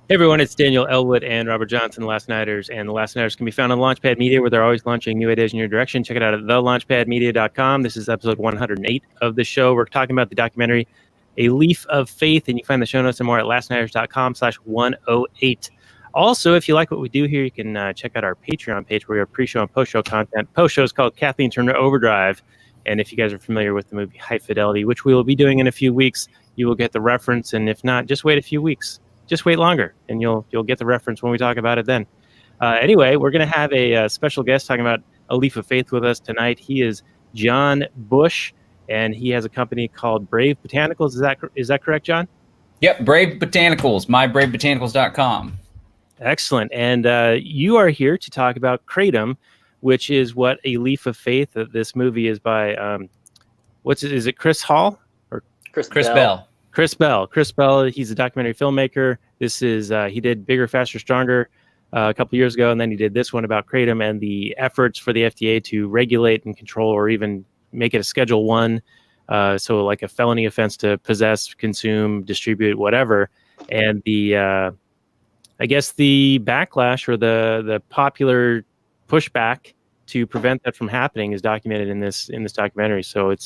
Hey everyone, it's Daniel Elwood and Robert Johnson, The Last Nighters, and The Last Nighters can be found on Launchpad Media, where they're always launching new ideas in your direction. Check it out at thelaunchpadmedia.com. This is episode 108 of the show. We're talking about the documentary A Leaf of Faith, and you can find the show notes and more at lastnighters.com/108. Also, if you like what we do here, you can check out our Patreon page where we have pre-show and post-show content. Post-show is called Kathleen Turner Overdrive, and if you guys are familiar with the movie High Fidelity, which we will be doing in a few weeks, you will get the reference, and if not, just wait a few weeks. Just wait longer, and you'll get the reference when we talk about it then. Anyway, we're going to have a special guest talking about A Leaf of Faith with us tonight. He is John Bush, and he has a company called Brave Botanicals. Is that correct, John? Yep, Brave Botanicals, mybravebotanicals.com. Excellent. And you are here to talk about Kratom, which is what A Leaf of Faith, this movie is by, is it Chris Hall? Or Chris Bell. Chris Bell, he's a documentary filmmaker. This is, he did Bigger, Faster, Stronger a couple years ago, and then he did this one about Kratom and the efforts for the FDA to regulate and control or even make it a Schedule 1, so like a felony offense to possess, consume, distribute, whatever. And the, I guess the backlash or the popular pushback to prevent that from happening is documented in this documentary. So it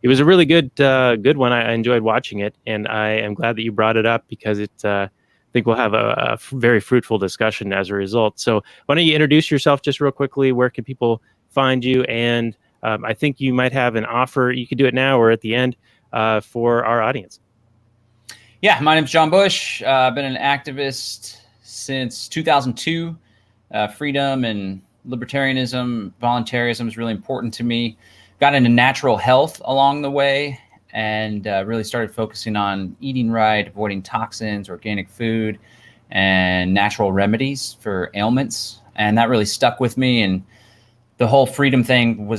was a really good one. I enjoyed watching it, and I am glad that you brought it up because I think we'll have a very fruitful discussion as a result. So why don't you introduce yourself just real quickly? Where can people find you? And I think you might have an offer. You could do it now or at the end for our audience. Yeah, my name's John Bush. I've been an activist since 2002. Freedom and libertarianism, voluntarism is really important to me. Got into natural health along the way and really started focusing on eating right, avoiding toxins, organic food, and natural remedies for ailments. And that really stuck with me. And the whole freedom thing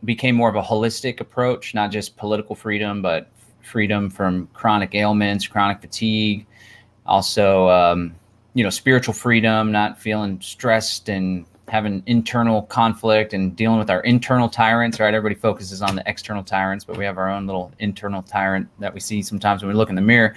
became more of a holistic approach, not just political freedom, but freedom from chronic ailments, chronic fatigue. Also, spiritual freedom, not feeling stressed and having internal conflict and dealing with our internal tyrants, right? Everybody focuses on the external tyrants, but we have our own little internal tyrant that we see sometimes when we look in the mirror.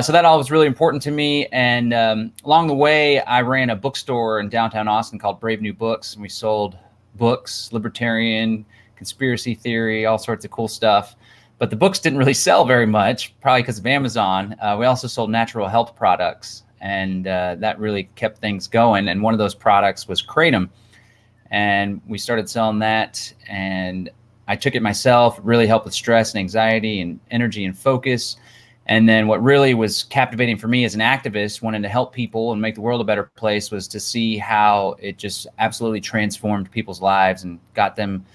So that all was really important to me. And along the way, I ran a bookstore in downtown Austin called Brave New Books. And we sold books, libertarian, conspiracy theory, all sorts of cool stuff. But the books didn't really sell very much, probably because of Amazon. We also sold natural health products. And that really kept things going. And one of those products was Kratom. And we started selling that. And I took it myself, really helped with stress and anxiety and energy and focus. And then what really was captivating for me as an activist, wanting to help people and make the world a better place, was to see how it just absolutely transformed people's lives and got them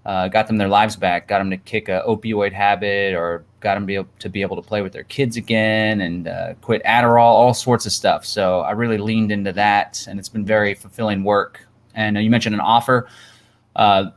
their lives back, got them to kick a opioid habit, or got them to be able to play with their kids again and quit Adderall, all sorts of stuff. So I really leaned into that, and it's been very fulfilling work. And you mentioned an offer.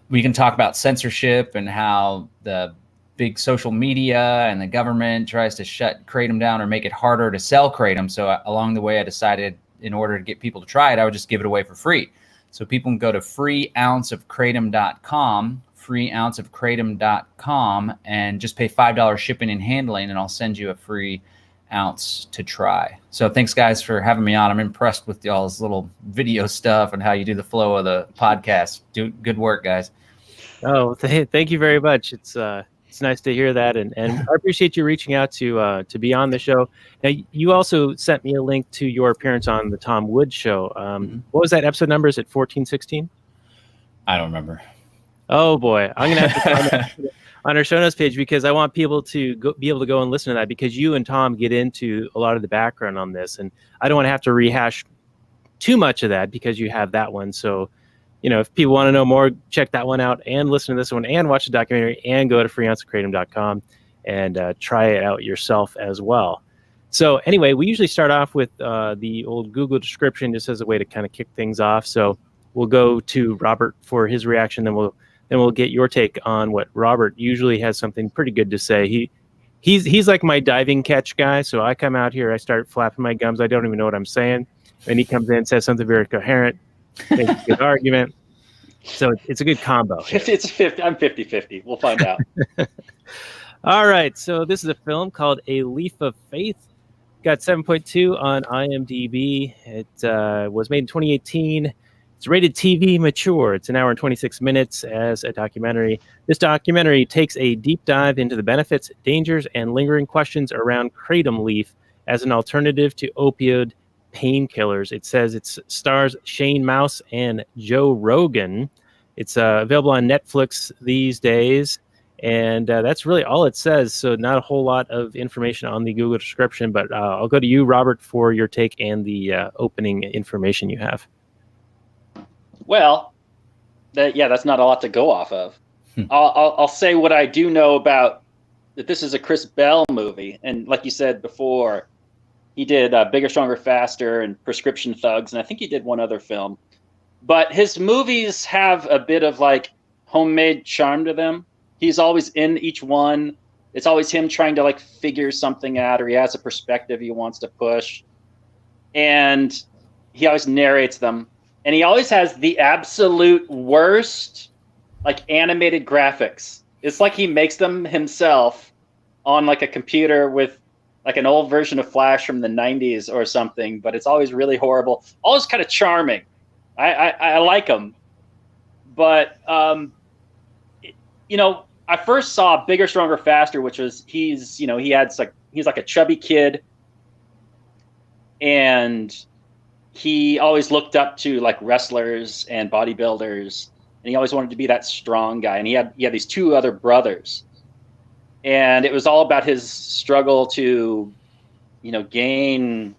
We can talk about censorship and how the big social media and the government tries to shut Kratom down or make it harder to sell Kratom. So along the way, I decided in order to get people to try it, I would just give it away for free. So people can go to freeounceofkratom.com, freeounceofkratom.com, and just pay $5 shipping and handling, and I'll send you a free ounce to try. So thanks, guys, for having me on. I'm impressed with y'all's little video stuff and how you do the flow of the podcast. Do good work, guys. Oh, thank you very much. It's nice to hear that, and I appreciate you reaching out to be on the show. Now, you also sent me a link to your appearance on the Tom Woods show. What was that episode number? Is it 1416? I don't remember. Oh boy, I'm gonna have to find that on our show notes page, because I want people to be able to go and listen to that, because you and Tom get into a lot of the background on this, and I don't want to have to rehash too much of that because you have that one. So, if people want to know more, check that one out and listen to this one and watch the documentary and go to freeounceofkratom.com and try it out yourself as well. So anyway, we usually start off with the old Google description just as a way to kind of kick things off. So we'll go to Robert for his reaction, then we'll get your take on what Robert usually has something pretty good to say. He's like my diving catch guy. So I come out here, I start flapping my gums. I don't even know what I'm saying. And he comes in, says something very coherent, makes a good argument. So it's a good combo. I'm 50-50. We'll find out. All right. So this is a film called A Leaf of Faith. Got 7.2 on IMDb. It was made in 2018. It's rated TV mature. It's an hour and 26 minutes as a documentary. This documentary takes a deep dive into the benefits, dangers, and lingering questions around kratom leaf as an alternative to opioid painkillers. It says it stars Shane Mouse and Joe Rogan. It's available on Netflix these days. And that's really all it says. So not a whole lot of information on the Google description, but I'll go to you, Robert, for your take and the opening information you have. Well, that's not a lot to go off of. I'll say what I do know about that. This is a Chris Bell movie. And like you said before, he did Bigger, Stronger, Faster and Prescription Thugs. And I think he did one other film. But his movies have a bit of like homemade charm to them. He's always in each one. It's always him trying to like figure something out, or he has a perspective he wants to push. And he always narrates them. And he always has the absolute worst like animated graphics. It's like he makes them himself on like a computer with like an old version of Flash from the 90s or something, but it's always really horrible. Always kind of charming. I like him. But I first saw Bigger, Stronger, Faster, which was he's like a chubby kid, and he always looked up to like wrestlers and bodybuilders, and he always wanted to be that strong guy. And he had these two other brothers, and it was all about his struggle to, gain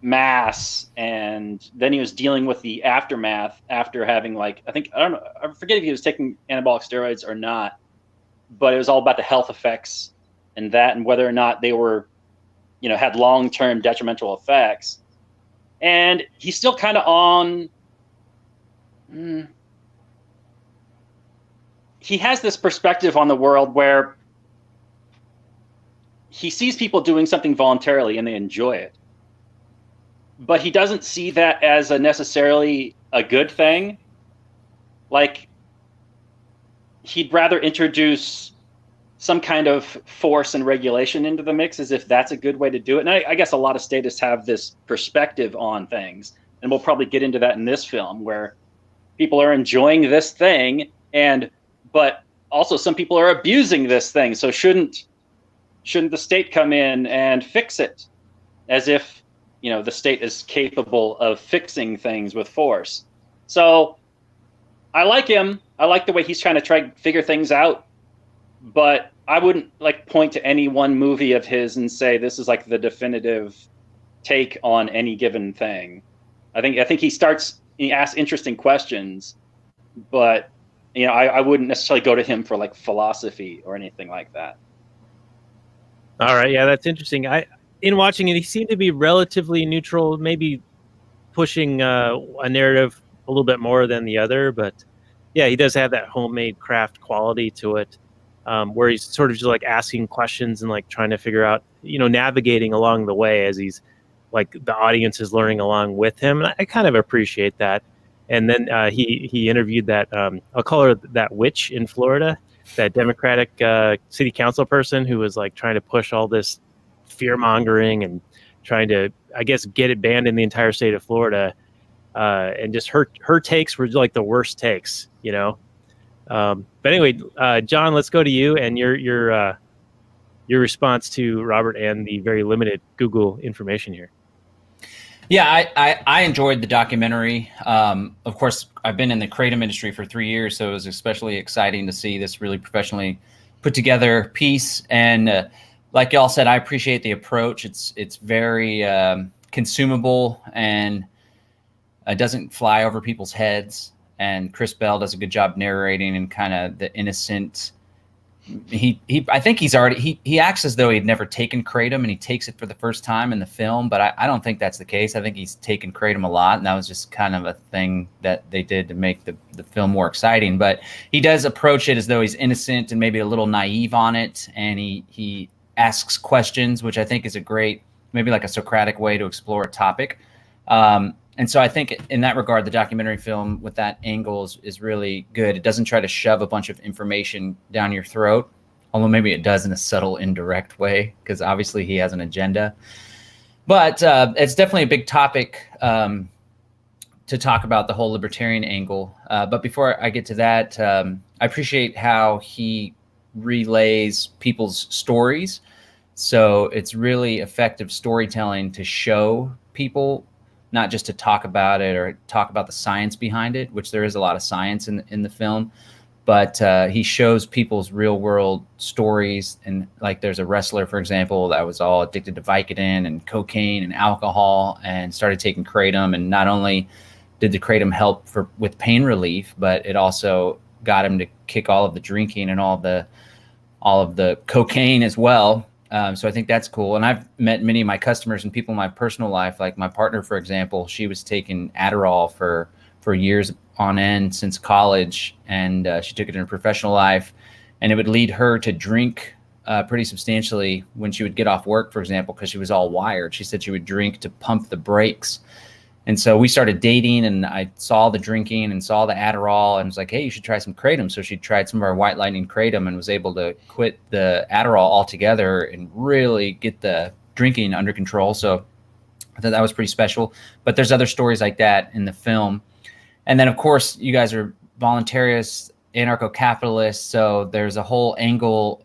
mass. And then he was dealing with the aftermath after having I forget if he was taking anabolic steroids or not, but it was all about the health effects and whether or not they were, had long-term detrimental effects. And he's still kind of on, he has this perspective on the world where he sees people doing something voluntarily and they enjoy it. But he doesn't see that as necessarily a good thing. Like, he'd rather introduce some kind of force and regulation into the mix, as if that's a good way to do it. And I guess a lot of statists have this perspective on things, and we'll probably get into that in this film, where people are enjoying this thing, but also some people are abusing this thing. So shouldn't the state come in and fix it, as if the state is capable of fixing things with force? So I like him. I like the way he's trying to figure things out, but I wouldn't point to any one movie of his and say this is like the definitive take on any given thing. I think he asks interesting questions, but I wouldn't necessarily go to him for philosophy or anything like that. All right. Yeah, that's interesting. In watching it, he seemed to be relatively neutral, maybe pushing a narrative a little bit more than the other. But yeah, he does have that homemade craft quality to it, where he's sort of just asking questions and trying to figure out, navigating along the way as he's the audience is learning along with him. And I kind of appreciate that. And then he interviewed that, I'll call her that witch in Florida, that Democratic city council person who was trying to push all this fear mongering and trying to, I guess, get it banned in the entire state of Florida. And just her takes were the worst takes, But anyway, John, let's go to you and your response to Robert and the very limited Google information here. Yeah, I enjoyed the documentary. Of course, I've been in the kratom industry for 3 years, so it was especially exciting to see this really professionally put together piece. And like y'all said, I appreciate the approach. It's very consumable, and it doesn't fly over people's heads. And Chris Bell does a good job narrating and kind of the innocent. I think he acts as though he'd never taken kratom, and he takes it for the first time in the film. But I don't think that's the case. I think he's taken kratom a lot, and that was just kind of a thing that they did to make the film more exciting. But he does approach it as though he's innocent and maybe a little naive on it, and he asks questions, which I think is a great, maybe a Socratic way to explore a topic. And so I think in that regard, the documentary film with that angle is really good. It doesn't try to shove a bunch of information down your throat. although maybe it does in a subtle, indirect way, because obviously he has an agenda. But it's definitely a big topic to talk about, the whole libertarian angle. But before I get to that, I appreciate how he relays people's stories. So it's really effective storytelling to show people, not just to talk about it or talk about the science behind it, which there is a lot of science in the film. But he shows people's real world stories. And like there's a wrestler, for example, that was all addicted to Vicodin and cocaine and alcohol and started taking Kratom. And not only did the Kratom help with pain relief, but it also got him to kick all of the drinking and all of the cocaine as well. So I think that's cool. And I've met many of my customers and people in my personal life, like my partner, for example. She was taking Adderall for years on end since college, and she took it in her professional life, and it would lead her to drink pretty substantially when she would get off work, for example, because she was all wired. She said she would drink to pump the brakes. And so we started dating, and I saw the drinking and saw the Adderall and was like, hey, you should try some Kratom. So she tried some of our White Lightning Kratom and was able to quit the Adderall altogether and really get the drinking under control. So I thought that was pretty special. But there's other stories like that in the film. And then, of course, you guys are voluntarists, anarcho-capitalists. So there's a whole angle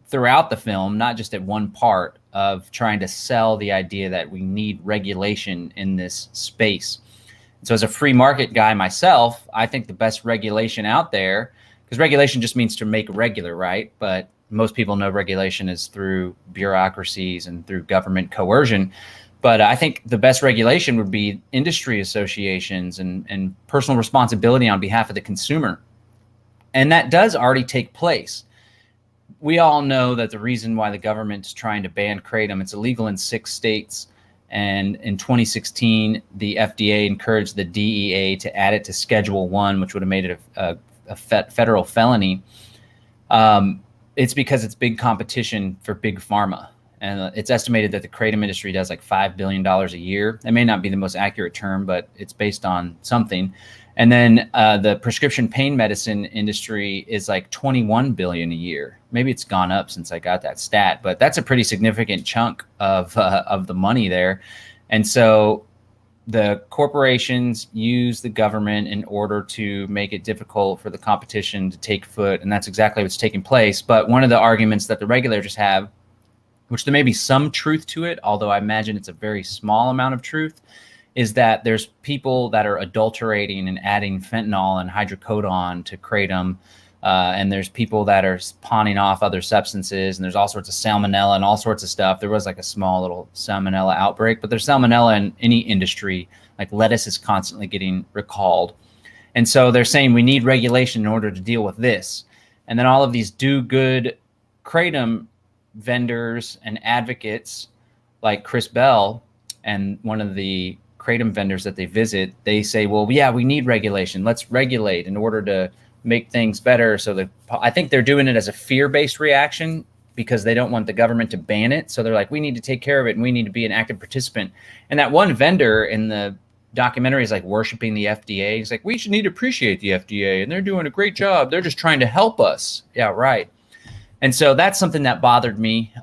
throughout the film, not just at one part, of trying to sell the idea that we need regulation in this space. So as a free market guy myself, I think the best regulation out there, because regulation just means to make regular, right? But most people know regulation is through bureaucracies and through government coercion. But I think the best regulation would be industry associations and personal responsibility on behalf of the consumer. And that does already take place. We all know that the reason why the government's trying to ban Kratom, it's illegal in 6 states. And in 2016, the FDA encouraged the DEA to add it to Schedule 1, which would have made it a federal felony. It's because it's big competition for big pharma. And it's estimated that the Kratom industry does like $5 billion a year. It may not be the most accurate term, but it's based on something. And then the prescription pain medicine industry is like 21 billion a year. Maybe it's gone up since I got that stat, but that's a pretty significant chunk of the money there. And so the corporations use the government in order to make it difficult for the competition to take foot. And that's exactly what's taking place. But one of the arguments that the regulators have, which there may be some truth to it, although I imagine it's a very small amount of truth, is that there's people that are adulterating and adding fentanyl and hydrocodone to Kratom. And there's people that are pawning off other substances, and there's all sorts of salmonella and all sorts of stuff. There was like a small little salmonella outbreak, but there's salmonella in any industry. Like lettuce is constantly getting recalled. And so they're saying we need regulation in order to deal with this. And then all of these do-good Kratom vendors and advocates like Chris Bell and one of the Kratom vendors that they visit, they say, well, yeah, we need regulation. Let's regulate in order to make things better. So I think they're doing it as a fear-based reaction because they don't want the government to ban it. So they're like, we need to take care of it and we need to be an active participant. And that one vendor in the documentary is like worshiping the FDA. He's like, we should need to appreciate the FDA and they're doing a great job. They're just trying to help us. Yeah, right. And so that's something that bothered me.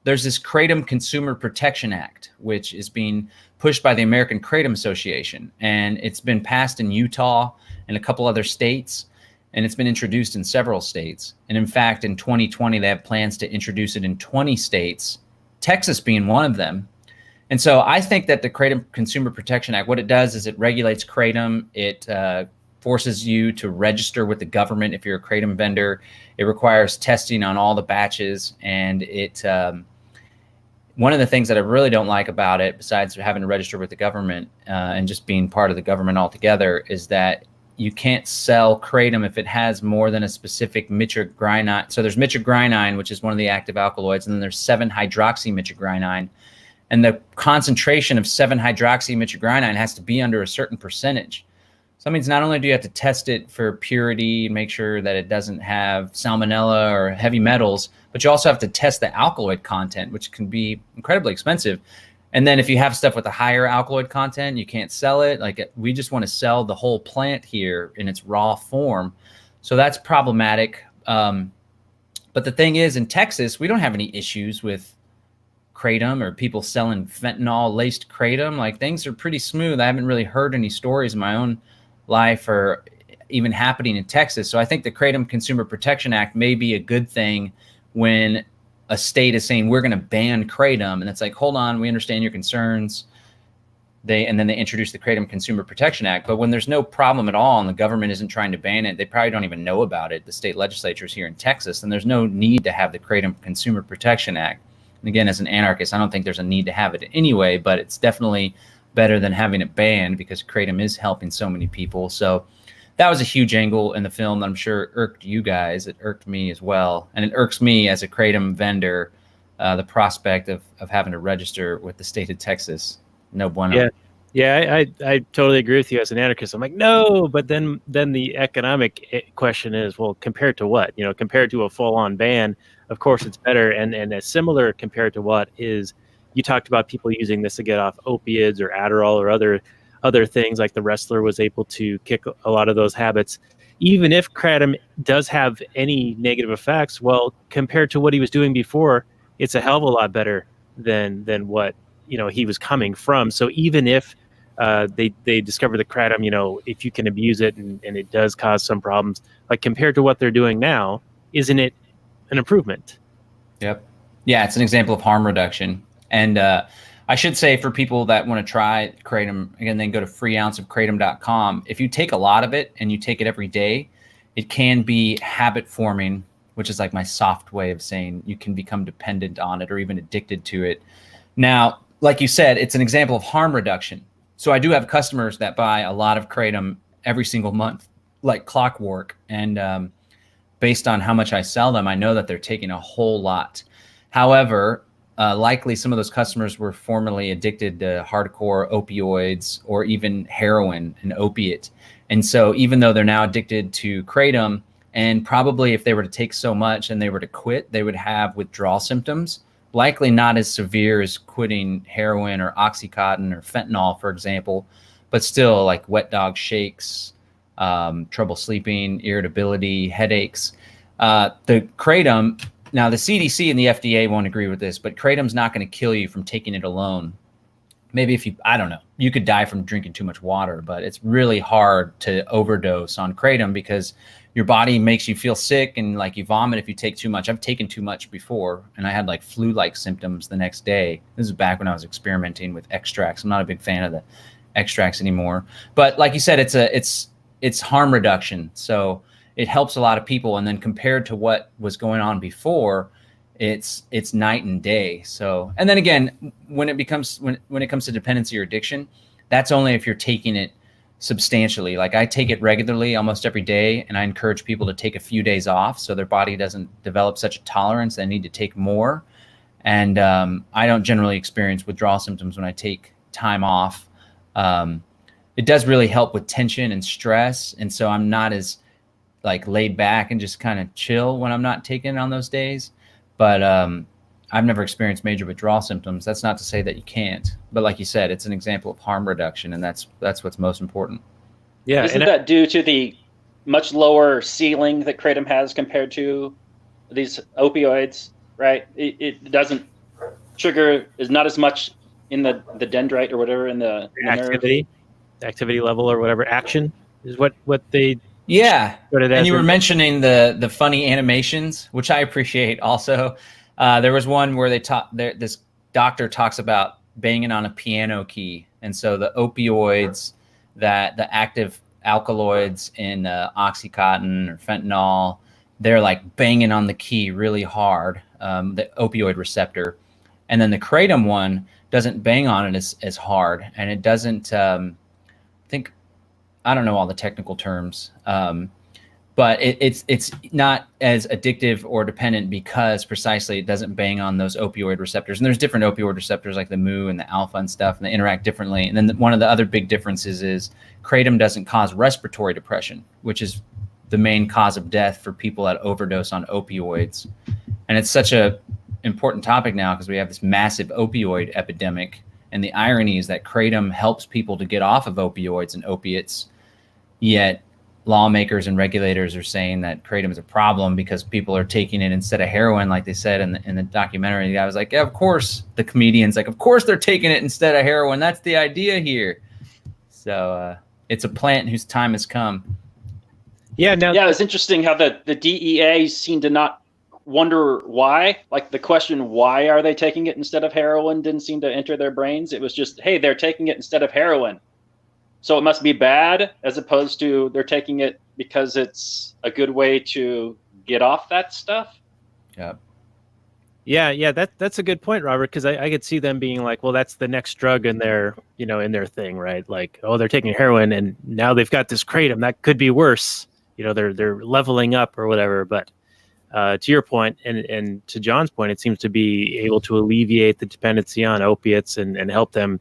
There's this Kratom Consumer Protection Act, which is being pushed by the American Kratom Association. And it's been passed in Utah and a couple other states. And it's been introduced in several states. And in fact, in 2020, they have plans to introduce it in 20 states, Texas being one of them. And so I think that the Kratom Consumer Protection Act, what it does is it regulates Kratom. It forces you to register with the government if you're a Kratom vendor. It requires testing on all the batches. And it one of the things that I really don't like about it, besides having to register with the government and just being part of the government altogether, is that you can't sell Kratom if it has more than a specific mitragynine. So there's mitragynine, which is one of the active alkaloids, and then there's 7-hydroxymitragynine. And the concentration of 7-hydroxymitragynine has to be under a certain percentage. So that means not only do you have to test it for purity and make sure that it doesn't have salmonella or heavy metals, but you also have to test the alkaloid content, which can be incredibly expensive. And then if you have stuff with a higher alkaloid content, you can't sell it. Like we just want to sell the whole plant here in its raw form. So that's problematic. But the thing is, in Texas, we don't have any issues with Kratom or people selling fentanyl laced Kratom. Like, things are pretty smooth. I haven't really heard any stories in my own life or even happening in Texas. So I think the Kratom Consumer Protection Act may be a good thing when a state is saying we're going to ban Kratom, and it's like, hold on, we understand your concerns. And then they introduce the Kratom Consumer Protection Act. But when there's no problem at all and the government isn't trying to ban it, they probably don't even know about it, the state legislatures here in Texas, and there's no need to have the Kratom Consumer Protection Act. And again, as an anarchist, I don't think there's a need to have it anyway, but it's definitely better than having it banned because Kratom is helping so many people. So that was a huge angle in the film that I'm sure irked you guys. It irked me as well. And it irks me as a Kratom vendor, the prospect of having to register with the state of Texas. No bueno. Yeah, I totally agree with you as an anarchist. I'm like, no, but then the economic question is, well, compared to what? Compared to a full-on ban, of course it's better. And a similar compared to what is, you talked about people using this to get off opiates or Adderall or other things, like the wrestler was able to kick a lot of those habits. Even if Kratom does have any negative effects, well, compared to what he was doing before, it's a hell of a lot better than what he was coming from. So even if they discover the Kratom, if you can abuse it and it does cause some problems, like compared to what they're doing now, isn't it an improvement? Yep. Yeah, it's an example of harm reduction. And I should say, for people that want to try Kratom, again, then go to freeounceofkratom.com. If you take a lot of it and you take it every day, it can be habit forming, which is like my soft way of saying you can become dependent on it or even addicted to it. Now, like you said, it's an example of harm reduction. So I do have customers that buy a lot of Kratom every single month, like clockwork. And based on how much I sell them, I know that they're taking a whole lot. However, likely some of those customers were formerly addicted to hardcore opioids or even heroin and opiate. And so even though they're now addicted to Kratom, and probably if they were to take so much and they were to quit, they would have withdrawal symptoms. Likely not as severe as quitting heroin or Oxycontin or fentanyl, for example, but still like wet dog shakes, trouble sleeping, irritability, headaches. The Kratom, now the CDC and the FDA won't agree with this, but Kratom's not going to kill you from taking it alone. Maybe if I don't know, you could die from drinking too much water, but it's really hard to overdose on Kratom because your body makes you feel sick and like you vomit if you take too much. I've taken too much before and I had like flu-like symptoms the next day. This is back when I was experimenting with extracts. I'm not a big fan of the extracts anymore, but like you said, it's harm reduction. So it helps a lot of people. And then compared to what was going on before, it's night and day. So, and then again, when it comes to dependency or addiction, that's only if you're taking it substantially. Like I take it regularly almost every day, and I encourage people to take a few days off so their body doesn't develop such a tolerance. They need to take more. And I don't generally experience withdrawal symptoms when I take time off. It does really help with tension and stress. And so I'm not as like laid back and just kind of chill when I'm not taking it on those days. But I've never experienced major withdrawal symptoms. That's not to say that you can't, but like you said, it's an example of harm reduction, and that's what's most important. Yeah, isn't that due to the much lower ceiling that Kratom has compared to these opioids? Right, it doesn't trigger is not as much in the dendrite or whatever in the activity level or whatever. Action is what they. Yeah, and you were mentioning the funny animations, which I appreciate also. There was one where this doctor talks about banging on a piano key. And so the opioids, the active alkaloids in Oxycontin or fentanyl, they're like banging on the key really hard, the opioid receptor. And then the Kratom one doesn't bang on it as hard. And it doesn't, I don't know all the technical terms, but it's not as addictive or dependent because precisely it doesn't bang on those opioid receptors. And there's different opioid receptors like the mu and the alpha and stuff, and they interact differently. And then one of the other big differences is Kratom doesn't cause respiratory depression, which is the main cause of death for people that overdose on opioids. And it's such a important topic now because we have this massive opioid epidemic. And the irony is that Kratom helps people to get off of opioids and opiates, yet lawmakers and regulators are saying that kratom is a problem because people are taking it instead of heroin, like they said in the documentary. The guy was like, yeah, of course. The comedian's like, of course they're taking it instead of heroin. That's the idea here. So it's a plant whose time has come. Yeah, it's interesting how the DEA seemed to not wonder why. Like the question, why are they taking it instead of heroin, didn't seem to enter their brains. It was just, hey, they're taking it instead of heroin, so it must be bad, as opposed to they're taking it because it's a good way to get off that stuff. Yeah, that's a good point, Robert, because I could see them being like, well, that's the next drug in their, in their thing, right? Like, oh, they're taking heroin and now they've got this kratom that could be worse. They're leveling up or whatever. But to your point, and to John's point, it seems to be able to alleviate the dependency on opiates and help them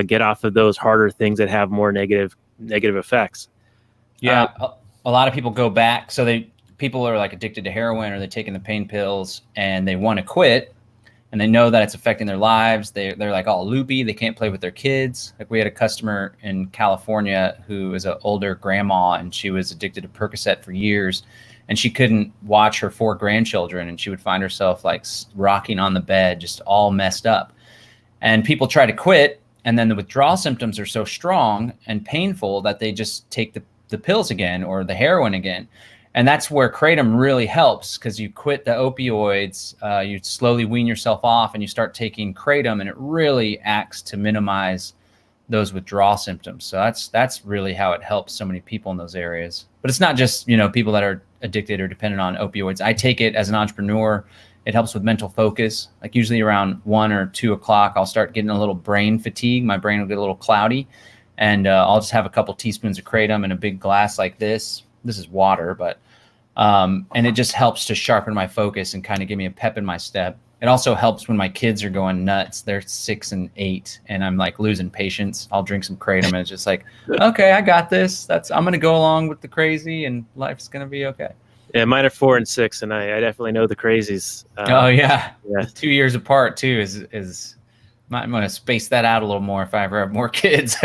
get off of those harder things that have more negative effects. Yeah, a lot of people go back. So people are like addicted to heroin, or they're taking the pain pills and they want to quit, and they know that it's affecting their lives. They're like all loopy. They can't play with their kids. Like we had a customer in California who is an older grandma, and she was addicted to Percocet for years, and she couldn't watch her 4 grandchildren, and she would find herself like rocking on the bed, just all messed up. And people try to quit, and then the withdrawal symptoms are so strong and painful that they just take the pills again or the heroin again. And that's where kratom really helps, because you quit the opioids, you slowly wean yourself off, and you start taking kratom, and it really acts to minimize those withdrawal symptoms. So that's really how it helps so many people in those areas. But it's not just people that are addicted or dependent on opioids. I take it as an entrepreneur. It helps with mental focus. Like usually around 1 or 2 o'clock, I'll start getting a little brain fatigue. My brain will get a little cloudy, and I'll just have a couple teaspoons of kratom in a big glass like this. This is water, but and it just helps to sharpen my focus and kind of give me a pep in my step. It also helps when my kids are going nuts. They're 6 and 8, and I'm like losing patience. I'll drink some kratom, and it's just like, okay, I got this. I'm going to go along with the crazy, and life's going to be okay. Yeah, mine are 4 and 6, and I definitely know the crazies. Oh yeah. 2 years apart too is I'm going to space that out a little more if I ever have more kids.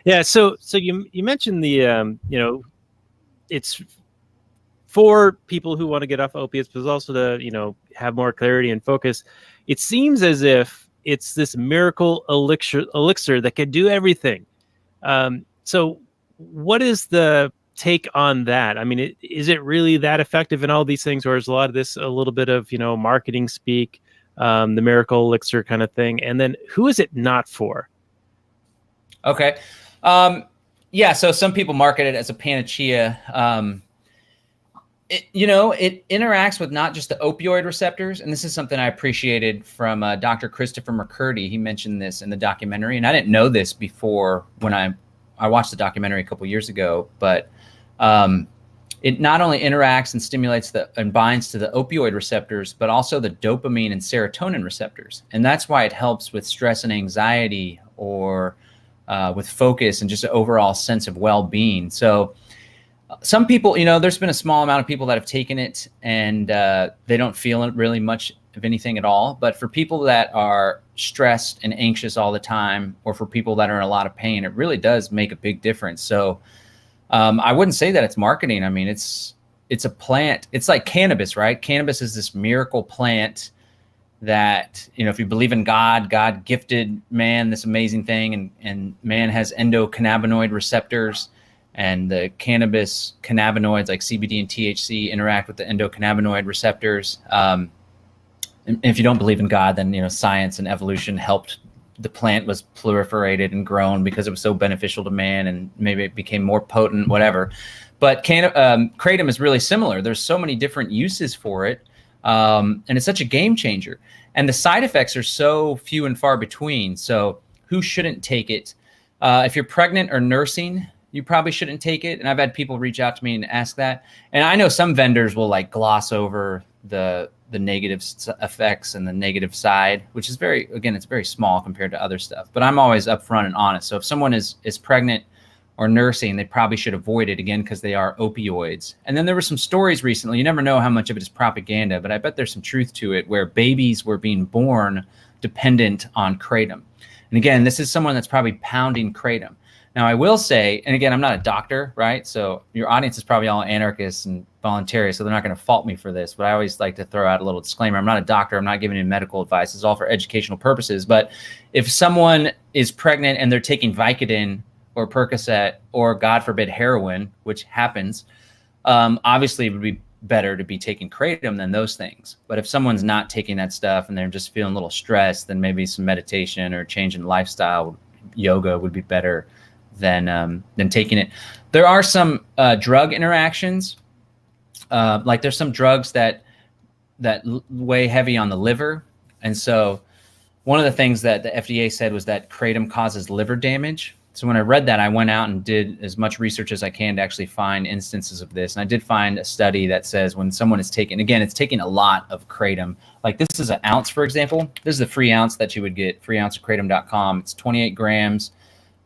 Yeah. So you mentioned the it's for people who want to get off opiates, but it's also to have more clarity and focus. It seems as if it's this miracle elixir that can do everything. So what is the take on that? I mean, is it really that effective in all these things, or is a lot of this a little bit of marketing speak, the miracle elixir kind of thing? And then who is it not for? Okay. Yeah, so some people market it as a panacea. It interacts with not just the opioid receptors, and this is something I appreciated from Dr. Christopher McCurdy. He mentioned this in the documentary, and I didn't know this before when I watched the documentary a couple years ago, but it not only interacts and stimulates and binds to the opioid receptors, but also the dopamine and serotonin receptors. And that's why it helps with stress and anxiety, or with focus and just an overall sense of well-being. So some people, there's been a small amount of people that have taken it and they don't feel really much of anything at all. But for people that are stressed and anxious all the time, or for people that are in a lot of pain, it really does make a big difference. So I wouldn't say that it's marketing. I mean, it's a plant. It's like cannabis, right? Cannabis is this miracle plant that, if you believe in God gifted man this amazing thing, and man has endocannabinoid receptors, and the cannabis cannabinoids like CBD and THC interact with the endocannabinoid receptors. And if you don't believe in God, then science and evolution helped. The plant was proliferated and grown because it was so beneficial to man, and maybe it became more potent, whatever. But kratom is really similar. There's so many different uses for it. And it's such a game changer, and the side effects are so few and far between. So who shouldn't take it? If you're pregnant or nursing, you probably shouldn't take it. And I've had people reach out to me and ask that. And I know some vendors will like gloss over the negative effects and the negative side, which is it's very small compared to other stuff. But I'm always upfront and honest. So if someone is pregnant or nursing, they probably should avoid it, again, because they are opioids. And then there were some stories recently. You never know how much of it is propaganda, but I bet there's some truth to it, where babies were being born dependent on kratom. And again, this is someone that's probably pounding kratom. Now, I will say, and again, I'm not a doctor, right? So your audience is probably all anarchists and voluntarists, so they're not going to fault me for this. But I always like to throw out a little disclaimer. I'm not a doctor. I'm not giving you medical advice. It's all for educational purposes. But if someone is pregnant and they're taking Vicodin or Percocet or, God forbid, heroin, which happens, obviously it would be better to be taking Kratom than those things. But if someone's not taking that stuff and they're just feeling a little stressed, then maybe some meditation or change in lifestyle, yoga would be better than taking it. There are some drug interactions. Like there's some drugs that weigh heavy on the liver. And so one of the things that the FDA said was that Kratom causes liver damage. So when I read that, I went out and did as much research as I can to actually find instances of this. And I did find a study that says when someone is taking, again, it's taking a lot of Kratom. Like this is an ounce, for example. This is the free ounce that you would get, freeounceofkratom.com. It's 28 grams.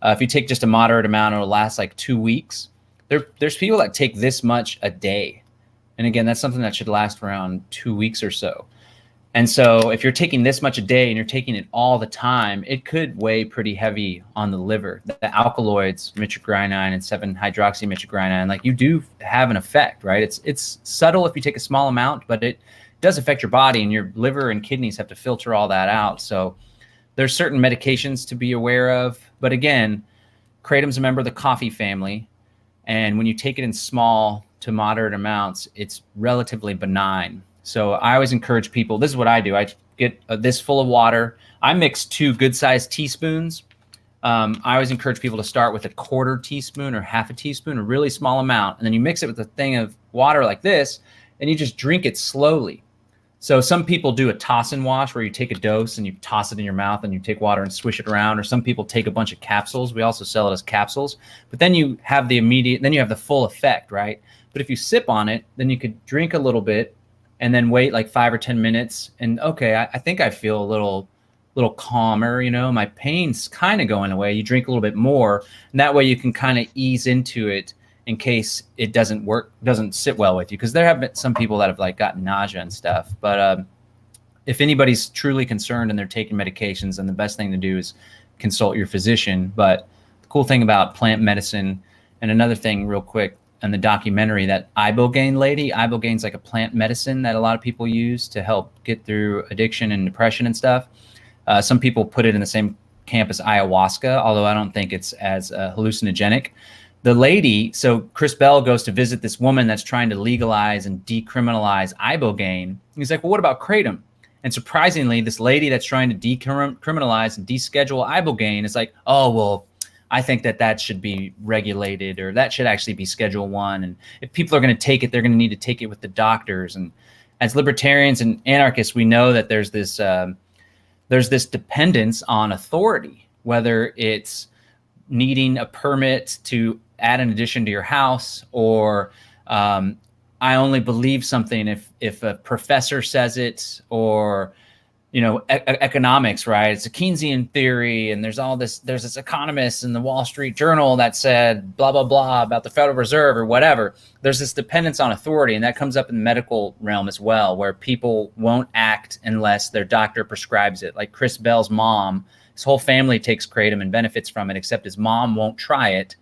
If you take just a moderate amount, it'll last like 2 weeks. There's people that take this much a day. And again, that's something that should last around 2 weeks or so. And so if you're taking this much a day and you're taking it all the time, it could weigh pretty heavy on the liver. The alkaloids, mitragynine and 7-hydroxymitragynine, like you do have an effect, right? It's subtle if you take a small amount, but it does affect your body, and your liver and kidneys have to filter all that out. So there's certain medications to be aware of. But again, Kratom's a member of the coffee family. And when you take it in small to moderate amounts, it's relatively benign. So I always encourage people, this is what I do. I get this full of water. I mix 2 good-sized teaspoons. I always encourage people to start with a 1/4 teaspoon or 1/2 teaspoon, a really small amount. And then you mix it with a thing of water like this, and you just drink it slowly. So some people do a toss and wash where you take a dose and you toss it in your mouth and you take water and swish it around. Or some people take a bunch of capsules. We also sell it as capsules. But then you have the full effect, right? But if you sip on it, then you could drink a little bit and then wait like 5 or 10 minutes. And okay, I think I feel a little calmer, my pain's kind of going away. You drink a little bit more, and that way you can kind of ease into it in case it doesn't sit well with you. Because there have been some people that have like gotten nausea and stuff. But if anybody's truly concerned and they're taking medications, then the best thing to do is consult your physician. But the cool thing about plant medicine, and another thing real quick, in the documentary, that ibogaine lady, ibogaine's like a plant medicine that a lot of people use to help get through addiction and depression and stuff. Some people put it in the same camp as ayahuasca, although I don't think it's as hallucinogenic. The lady, so Chris Bell goes to visit this woman that's trying to legalize and decriminalize ibogaine. He's like, well, what about Kratom? And surprisingly, this lady that's trying to decriminalize and deschedule ibogaine is like, oh, well, I think that should be regulated, or that should actually be Schedule 1. And if people are going to take it, they're going to need to take it with the doctors. And as libertarians and anarchists, we know that there's this dependence on authority, whether it's needing a permit to add an addition to your house, or I only believe something if a professor says it, or economics, right? It's a Keynesian theory, and there's this economist in the Wall Street Journal that said blah, blah, blah about the Federal Reserve or whatever. There's this dependence on authority, and that comes up in the medical realm as well, where people won't act unless their doctor prescribes it. Like Chris Bell's mom, his whole family takes Kratom and benefits from it, except his mom won't try it.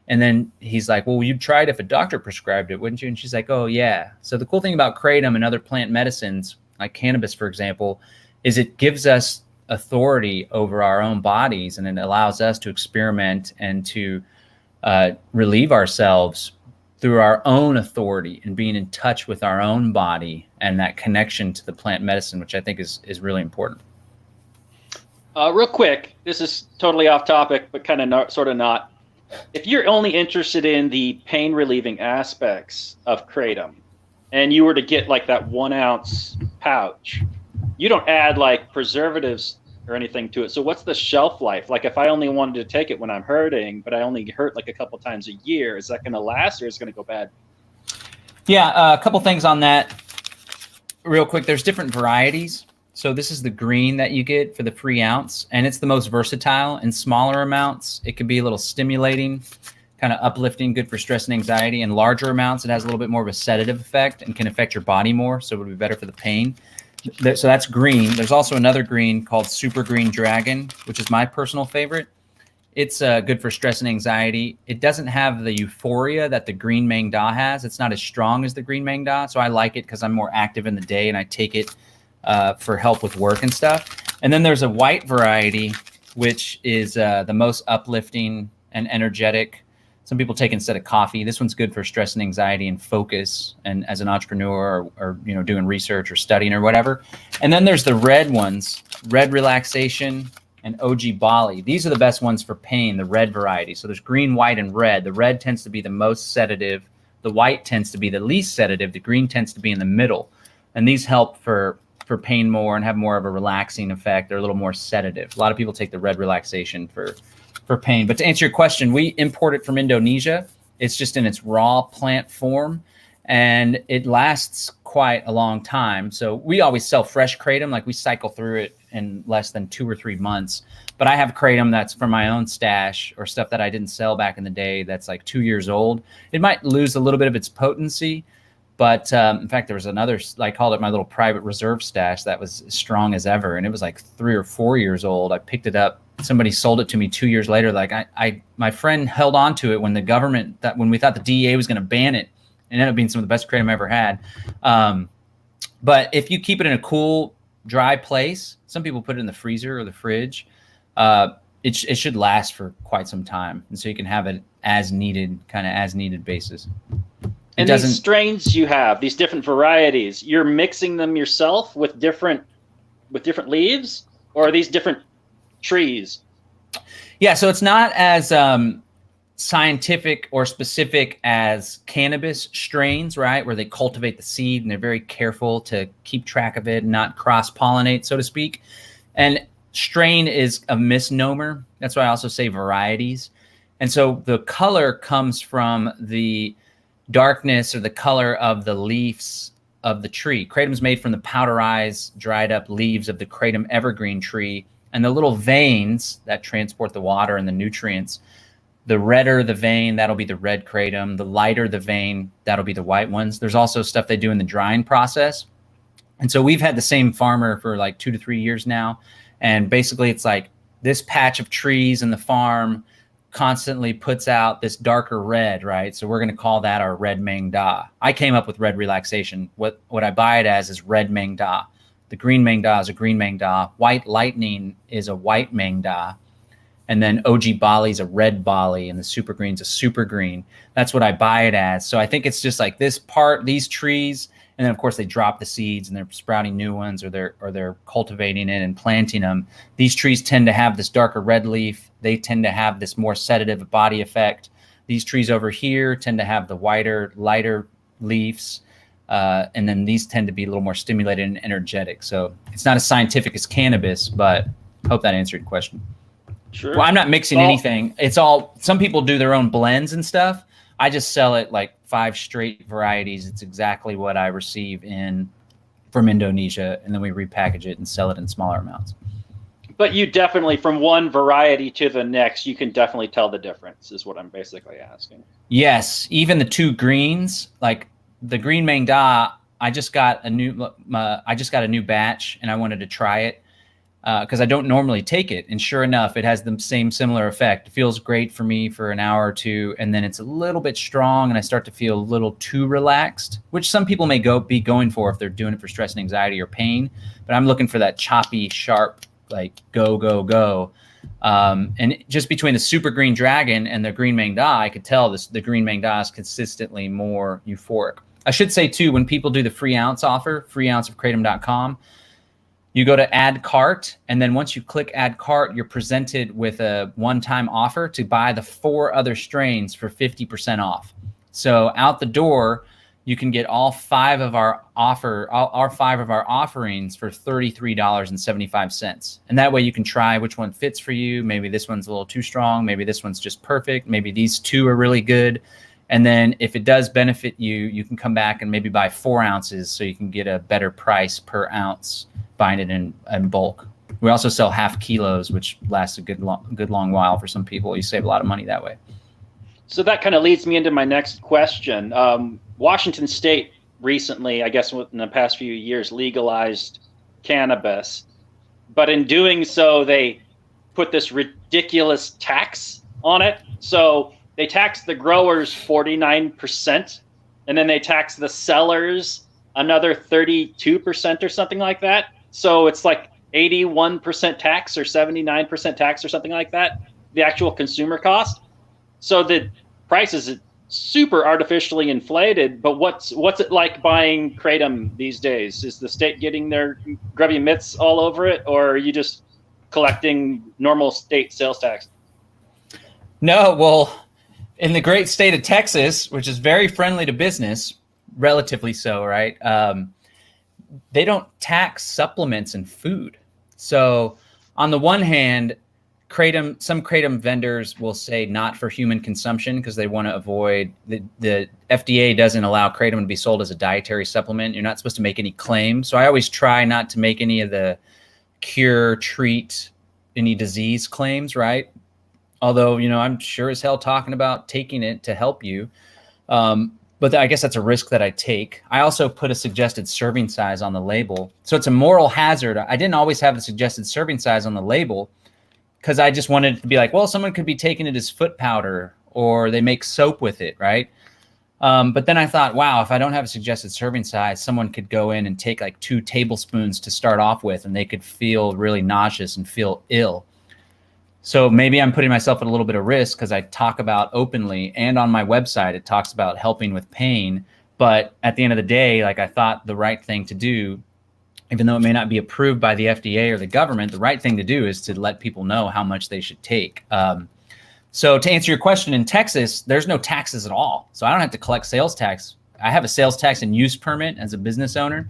And then he's like, well, you'd try it if a doctor prescribed it, wouldn't you? And she's like, oh, yeah. So the cool thing about Kratom and other plant medicines, like cannabis, for example, is it gives us authority over our own bodies, and it allows us to experiment and to relieve ourselves through our own authority and being in touch with our own body and that connection to the plant medicine, which I think is really important. Real quick, this is totally off topic, but kind of sort of not. If you're only interested in the pain relieving aspects of Kratom, and you were to get like that 1 ounce pouch, you don't add like preservatives or anything to it. So what's the shelf life? Like if I only wanted to take it when I'm hurting, but I only hurt like a couple times a year, is that going to last, or is it going to go bad? Yeah, a couple things on that real quick. There's different varieties. So this is the green that you get for the free ounce, and it's the most versatile. In smaller amounts, it can be a little stimulating, kind of uplifting, good for stress and anxiety. In larger amounts, it has a little bit more of a sedative effect and can affect your body more, so it would be better for the pain. So that's green. There's also another green called Super Green Dragon, which is my personal favorite. It's good for stress and anxiety. It doesn't have the euphoria that the green Mang Da has. It's not as strong as the green Mang Da. So I like it because I'm more active in the day and I take it for help with work and stuff. And then there's a white variety, which is the most uplifting and energetic. Some people take it instead of coffee. This one's good for stress and anxiety and focus, and as an entrepreneur or you know, doing research or studying or whatever. And then there's the red ones, red relaxation and OG Bali. These are the best ones for pain, the red variety. So there's green, white, and red. The red tends to be the most sedative. The white tends to be the least sedative. The green tends to be in the middle. And these help for pain more and have more of a relaxing effect. They're a little more sedative. A lot of people take the red relaxation for pain. But to answer your question, we import it from Indonesia. It's just in its raw plant form, and it lasts quite a long time. So we always sell fresh Kratom, like we cycle through it in less than 2 or 3 months. But I have Kratom that's from my own stash or stuff that I didn't sell back in the day that's like 2 years old. It might lose a little bit of its potency, but in fact, there was another, I called it my little private reserve stash that was as strong as ever. And it was like 3 or 4 years old. I picked it up. Somebody sold it to me 2 years later. Like my friend held on to it when the government, when we thought the DEA was going to ban it. It ended up being some of the best Kratom I ever had. But if you keep it in a cool, dry place, some people put it in the freezer or the fridge, it should last for quite some time. And so you can have it as needed, kind of as needed basis. And these strains you have, these different varieties, you're mixing them yourself with different leaves, or are these different trees? Yeah, so it's not as scientific or specific as cannabis strains, right? Where they cultivate the seed and they're very careful to keep track of it and not cross-pollinate, so to speak. And strain is a misnomer. That's why I also say varieties. And so the color comes from the darkness or the color of the leaves of the tree. Kratom is made from the powderized, dried up leaves of the Kratom evergreen tree, and the little veins that transport the water and the nutrients. The redder the vein, that'll be the red Kratom. The lighter the vein, that'll be the white ones. There's also stuff they do in the drying process. And so we've had the same farmer for like 2 to 3 years now. And basically it's like this patch of trees in the farm constantly puts out this darker red, right? So we're going to call that our red Mang Da. I came up with red relaxation. What I buy it as is red Mang Da. The green Mang Da is a green Mang Da. White lightning is a white Mang Da. And then OG Bali is a red Bali, and the super green is a super green. That's what I buy it as. So I think it's just like this part, these trees, and then of course they drop the seeds and they're sprouting new ones, or they're cultivating it and planting them. These trees tend to have this darker red leaf. They tend to have this more sedative body effect. These trees over here tend to have the whiter, lighter leaves. And then these tend to be a little more stimulated and energetic. So it's not as scientific as cannabis, but I hope that answered your question. Sure. Well, I'm not mixing anything. It's all, some people do their own blends and stuff. I just sell it like 5 straight varieties. It's exactly what I receive from Indonesia, and then we repackage it and sell it in smaller amounts. But you definitely, from one variety to the next, you can definitely tell the difference, is what I'm basically asking. Yes, even the 2 greens, like the green Mang Da, I just got a new batch, and I wanted to try it because I don't normally take it. And sure enough, it has the same similar effect. It feels great for me for an hour or 2, and then it's a little bit strong, and I start to feel a little too relaxed, which some people may be going for if they're doing it for stress and anxiety or pain. But I'm looking for that choppy, sharp, like go, go, go. And just between the super green dragon and the green Mang Da, I could tell the green Mang Da is consistently more euphoric. I should say too, when people do the free ounce offer, freeounceofkratom.com, you go to add cart, and then once you click add cart, you're presented with a one-time offer to buy the 4 other strains for 50% off. So out the door, you can get all 5 of our offerings for $33.75. And that way you can try which one fits for you. Maybe this one's a little too strong. Maybe this one's just perfect. Maybe these 2 are really good. And then if it does benefit you, you can come back and maybe buy 4 ounces so you can get a better price per ounce buying it in bulk. We also sell half kilos, which lasts a good long while for some people. You save a lot of money that way. So that kind of leads me into my next question. Washington State recently, I guess in the past few years, legalized cannabis. But in doing so, they put this ridiculous tax on it. So they tax the growers 49%, and then they tax the sellers another 32% or something like that. So it's like 81% tax or 79% tax or something like that, the actual consumer cost. So the price is super artificially inflated. But what's it like buying Kratom these days? Is the state getting their grubby mitts all over it, or are you just collecting normal state sales tax? No, well, in the great state of Texas, which is very friendly to business, relatively so, right? They don't tax supplements and food. So on the one hand, some Kratom vendors will say not for human consumption because they want to avoid the FDA doesn't allow Kratom to be sold as a dietary supplement. You're not supposed to make any claims. So I always try not to make any of the cure, treat any disease claims, right? Although, I'm sure as hell talking about taking it to help you. But I guess that's a risk that I take. I also put a suggested serving size on the label. So it's a moral hazard. I didn't always have the suggested serving size on the label because I just wanted it to be like, well, someone could be taking it as foot powder or they make soap with it, right? But then I thought, wow, if I don't have a suggested serving size, someone could go in and take like 2 tablespoons to start off with, and they could feel really nauseous and feel ill. So maybe I'm putting myself at a little bit of risk because I talk about openly, and on my website, it talks about helping with pain. But at the end of the day, like, I thought the right thing to do, even though it may not be approved by the FDA or the government, the right thing to do is to let people know how much they should take. So to answer your question, in Texas, there's no taxes at all. So I don't have to collect sales tax. I have a sales tax and use permit as a business owner,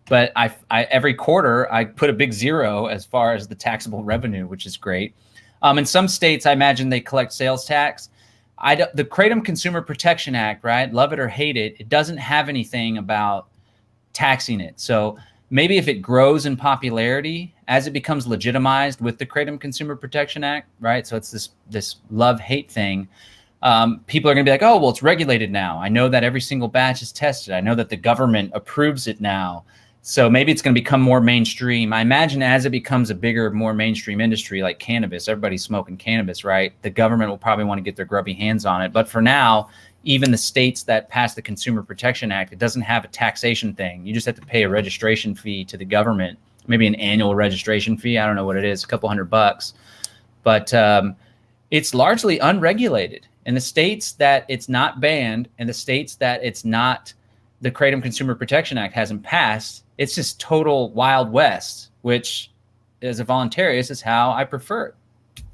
but I every quarter I put a big 0 as far as the taxable revenue, which is great. In some states, I imagine they collect sales tax. The Kratom Consumer Protection Act, right? Love it or hate it, it doesn't have anything about taxing it. So maybe if it grows in popularity, as it becomes legitimized with the Kratom Consumer Protection Act, right? So it's this love-hate thing. People are going to be like, oh, well, it's regulated now. I know that every single batch is tested. I know that the government approves it now. So maybe it's going to become more mainstream. I imagine as it becomes a bigger, more mainstream industry like cannabis, everybody's smoking cannabis, right? The government will probably want to get their grubby hands on it. But for now, even the states that pass the Consumer Protection Act, it doesn't have a taxation thing. You just have to pay a registration fee to the government, maybe an annual registration fee. I don't know what it is, a couple $100. But it's largely unregulated. In the states that it's not banned, and the states that it's not, the Kratom Consumer Protection Act hasn't passed, it's just total Wild West, which as a voluntarist is how I prefer it.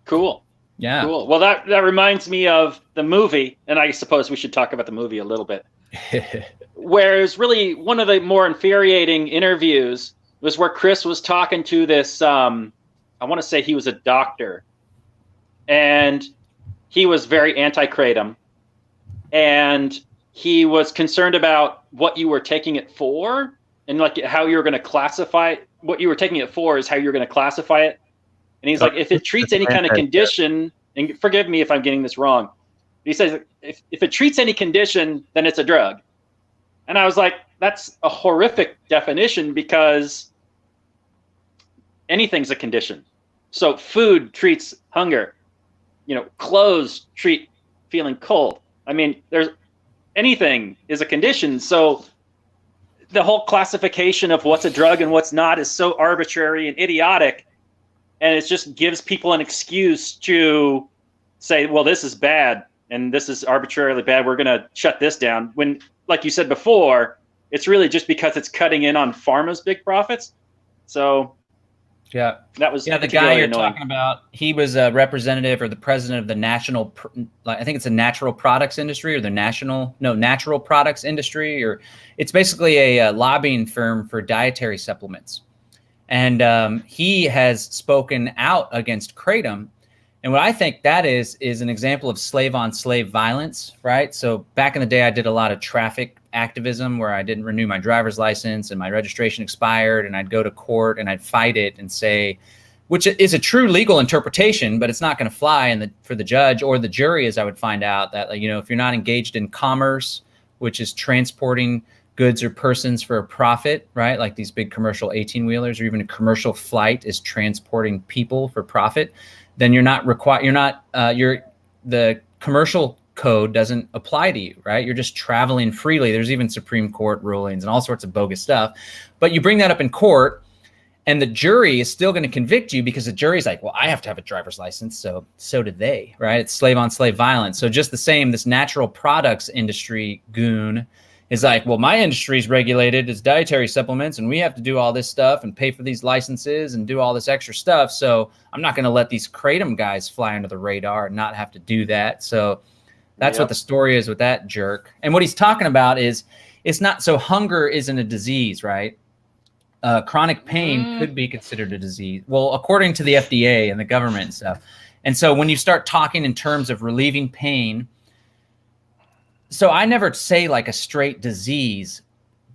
Cool. Yeah. Cool. Well, that reminds me of the movie, and I suppose we should talk about the movie a little bit. Whereas really one of the more infuriating interviews was where Chris was talking to this, I want to say he was a doctor, and he was very anti-Kratom, and he was concerned about what you were taking it for, and like how you were going to classify it. What you were taking it for is how you're going to classify it. And he's like, if it treats any kind of condition, and forgive me if I'm getting this wrong, he says, if it treats any condition, then it's a drug. And I was like, that's a horrific definition, because anything's a condition. So food treats hunger, clothes treat feeling cold. I mean, anything is a condition. So the whole classification of what's a drug and what's not is so arbitrary and idiotic. And it just gives people an excuse to say, well, this is bad and this is arbitrarily bad. We're going to shut this down. When, like you said before, it's really just because it's cutting in on pharma's big profits. So yeah, that was the guy you're annoying. Talking about. He was a representative or the president of the national, I think it's a natural products industry, or the natural products industry, or it's basically a lobbying firm for dietary supplements. And he has spoken out against Kratom. And what I think that is an example of slave-on-slave violence, right? So back in the day, I did a lot of traffic activism where I didn't renew my driver's license and my registration expired, and I'd go to court and I'd fight it and say, which is a true legal interpretation, but it's not going to fly for the judge or the jury, as I would find out, that if you're not engaged in commerce, which is transporting goods or persons for a profit, right? Like these big commercial 18-wheelers, or even a commercial flight is transporting people for profit, then you're not required. The commercial code doesn't apply to you, right? You're just traveling freely. There's even Supreme Court rulings and all sorts of bogus stuff. But you bring that up in court, and the jury is still going to convict you because the jury's like, well, I have to have a driver's license, so did they, right? It's slave on slave violence. So just the same, this natural products industry goon is like, well, my industry is regulated as dietary supplements, and we have to do all this stuff and pay for these licenses and do all this extra stuff. So I'm not going to let these Kratom guys fly under the radar and not have to do that. So that's what the story is with that jerk. And what he's talking about is, it's not, so hunger isn't a disease, right? Chronic pain could be considered a disease. Well, according to the FDA and the government and stuff. And so when you start talking in terms of relieving pain, so I never say like a straight disease,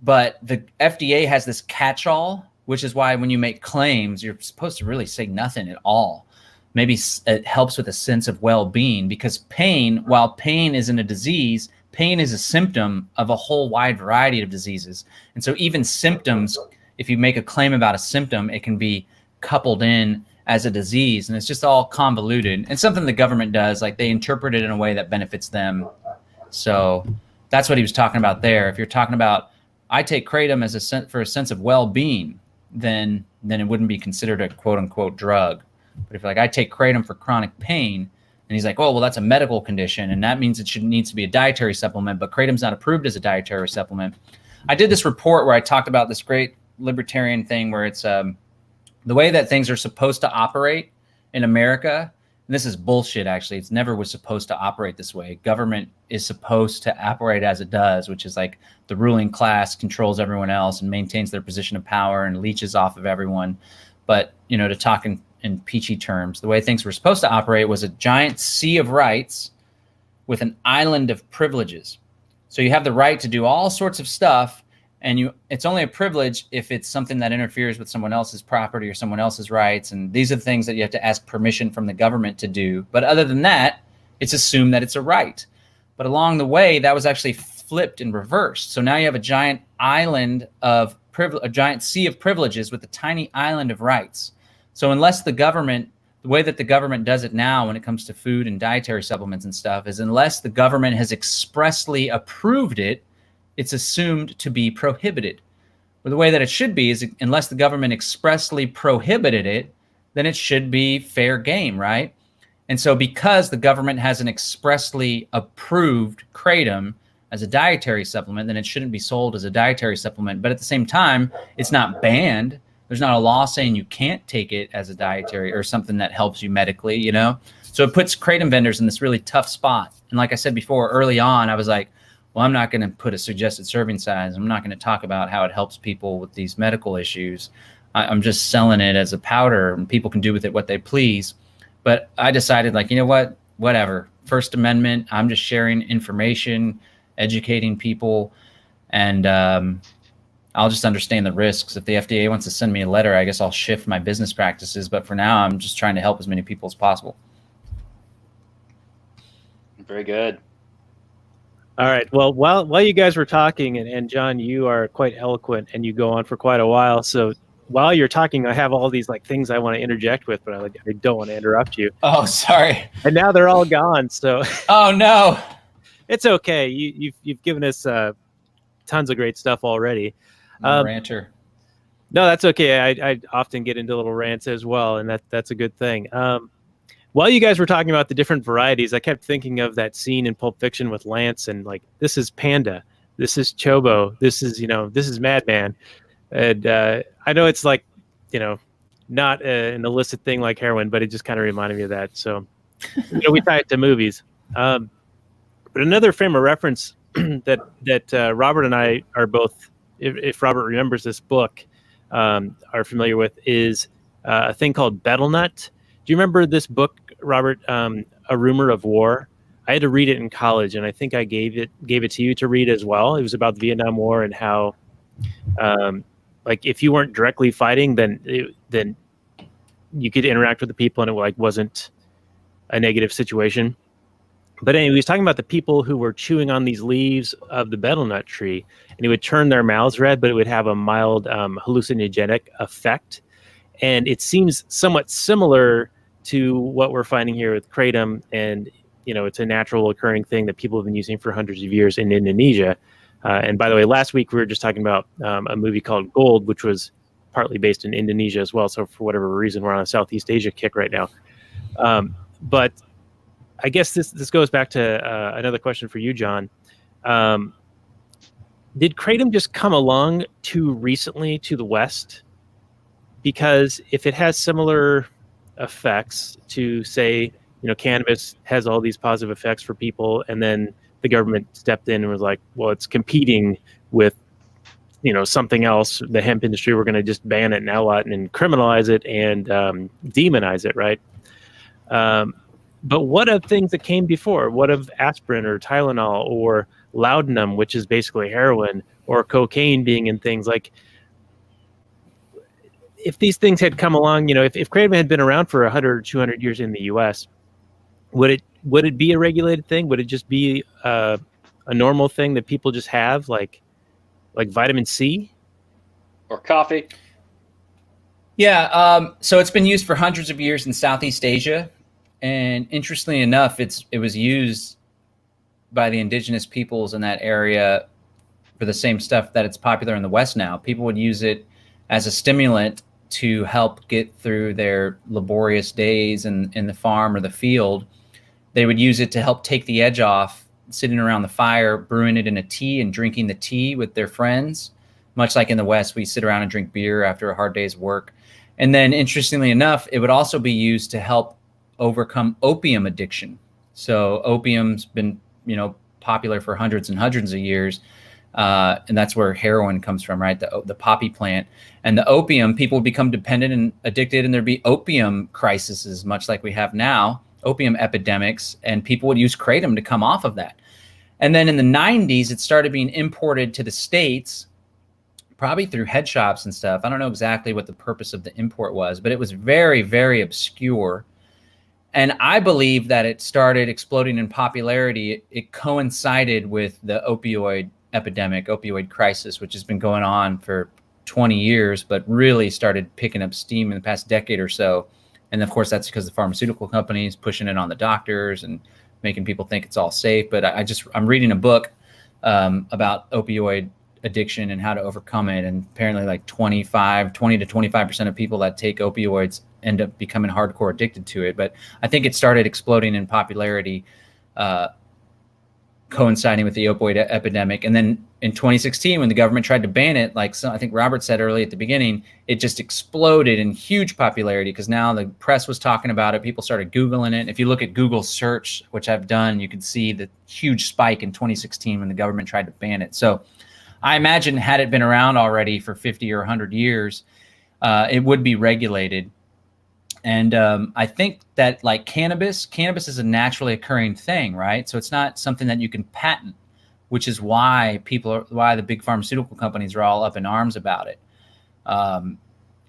but the FDA has this catch-all, which is why when you make claims, you're supposed to really say nothing at all. Maybe it helps with a sense of well-being, because pain, while pain isn't a disease, pain is a symptom of a whole wide variety of diseases. And so even symptoms, if you make a claim about a symptom, it can be coupled in as a disease, and it's just all convoluted. And something the government does, like they interpret it in a way that benefits them. So that's what he was talking about there. If you're talking about, I take Kratom as for a sense of well-being, then it wouldn't be considered a quote unquote drug. But if you're like, I take Kratom for chronic pain, and he's like, oh, well, that's a medical condition, and that means it needs to be a dietary supplement, but Kratom's not approved as a dietary supplement. I did this report where I talked about this great libertarian thing where it's the way that things are supposed to operate in America. And this is bullshit, actually. It's never was supposed to operate this way. Government is supposed to operate as it does, which is like the ruling class controls everyone else and maintains their position of power and leeches off of everyone. But, you know, to talk in peachy terms, the way things were supposed to operate was a giant sea of rights with an island of privileges. So you have the right to do all sorts of stuff, and it's only a privilege if it's something that interferes with someone else's property or someone else's rights. And these are the things that you have to ask permission from the government to do. But other than that, it's assumed that it's a right. But along the way, that was actually flipped and reversed. So now you have a giant island of a giant sea of privileges with a tiny island of rights. So unless the government, the way that the government does it now when it comes to food and dietary supplements and stuff is, unless the government has expressly approved it, it's assumed to be prohibited. But the way that it should be is, unless the government expressly prohibited it, then it should be fair game, right? And so because the government hasn't expressly approved Kratom as a dietary supplement, then it shouldn't be sold as a dietary supplement. But at the same time, it's not banned. There's not a law saying you can't take it as a dietary or something that helps you medically, you know? So it puts Kratom vendors in this really tough spot. And like I said before, early on, I was like, well, I'm not going to put a suggested serving size. I'm not going to talk about how it helps people with these medical issues. I'm just selling it as a powder, and people can do with it what they please. But I decided, like, you know what? Whatever. First Amendment, I'm just sharing information, educating people, and I'll just understand the risks. If the FDA wants to send me a letter, I guess I'll shift my business practices. But for now, I'm just trying to help as many people as possible. Very good. All right. Well, while you guys were talking, and John, you are quite eloquent and you go on for quite a while. So while you're talking, I have all these like things I want to interject with, but I don't want to interrupt you. Oh, sorry. And now they're all gone. So oh no, it's okay. You've given us tons of great stuff already. Ranter. No, that's okay. I often get into little rants as well, and that's a good thing. While you guys were talking about the different varieties, I kept thinking of that scene in Pulp Fiction with Lance, and like, this is Panda, this is Chobo, this is Madman. And I know it's like, not an illicit thing like heroin, but it just kind of reminded me of that. So, we tie it to movies. But another frame of reference that Robert and I are both, if Robert remembers this book, are familiar with is a thing called Betel Nut. Do you remember this book, Robert, A Rumor of War? I had to read it in college, and I think I gave it to you to read as well. It was about the Vietnam War and how, like, if you weren't directly fighting, then you could interact with the people, and it like wasn't a negative situation. But anyway, he was talking about the people who were chewing on these leaves of the betel nut tree, and it would turn their mouths red, but it would have a mild hallucinogenic effect. And it seems somewhat similar to what we're finding here with kratom. And, it's a natural occurring thing that people have been using for hundreds of years in Indonesia. And by the way, last week we were just talking about a movie called Gold, which was partly based in Indonesia as well. So for whatever reason, we're on a Southeast Asia kick right now. But I guess this goes back to another question for you, John. Did kratom just come along too recently to the West? Because if it has similar effects to, say, cannabis has all these positive effects for people, and then the government stepped in and was like, well, it's competing with, something else, the hemp industry, we're going to just ban it and outlaw it and criminalize it and demonize it, right? But what of things that came before? What of aspirin or Tylenol or laudanum, which is basically heroin, or cocaine being in things like, if these things had come along, if kratom had been around for 100 or 200 years in the U.S., would it be a regulated thing? Would it just be a normal thing that people just have, like vitamin C or coffee? Yeah. So it's been used for hundreds of years in Southeast Asia, and interestingly enough, it was used by the indigenous peoples in that area for the same stuff that it's popular in the West now. People would use it as a stimulant to help get through their laborious days in the farm or the field. They would use it to help take the edge off, sitting around the fire, brewing it in a tea and drinking the tea with their friends. Much like in the West, we sit around and drink beer after a hard day's work. And then interestingly enough, it would also be used to help overcome opium addiction. So opium's been, popular for hundreds and hundreds of years. And that's where heroin comes from, right? The poppy plant. And the opium, people would become dependent and addicted, and there'd be opium crises, much like we have now, opium epidemics, and people would use kratom to come off of that. And then in the 90s, it started being imported to the States, probably through head shops and stuff. I don't know exactly what the purpose of the import was, but it was very, very obscure. And I believe that it started exploding in popularity. It coincided with the opioid epidemic, opioid crisis, which has been going on for 20 years, but really started picking up steam in the past decade or so. And of course, that's because the pharmaceutical companies pushing it on the doctors and making people think it's all safe. But I'm reading a book about opioid addiction and how to overcome it. And apparently like 20 to 25% of people that take opioids end up becoming hardcore addicted to it. But I think it started exploding in popularity, coinciding with the opioid epidemic. And then in 2016, when the government tried to ban it, I think Robert said early at the beginning, it just exploded in huge popularity because now the press was talking about it. People started Googling it. If you look at Google search, which I've done, you can see the huge spike in 2016 when the government tried to ban it. So I imagine had it been around already for 50 or 100 years, it would be regulated. And I think that like cannabis is a naturally occurring thing, right? So it's not something that you can patent, which is why why the big pharmaceutical companies are all up in arms about it. And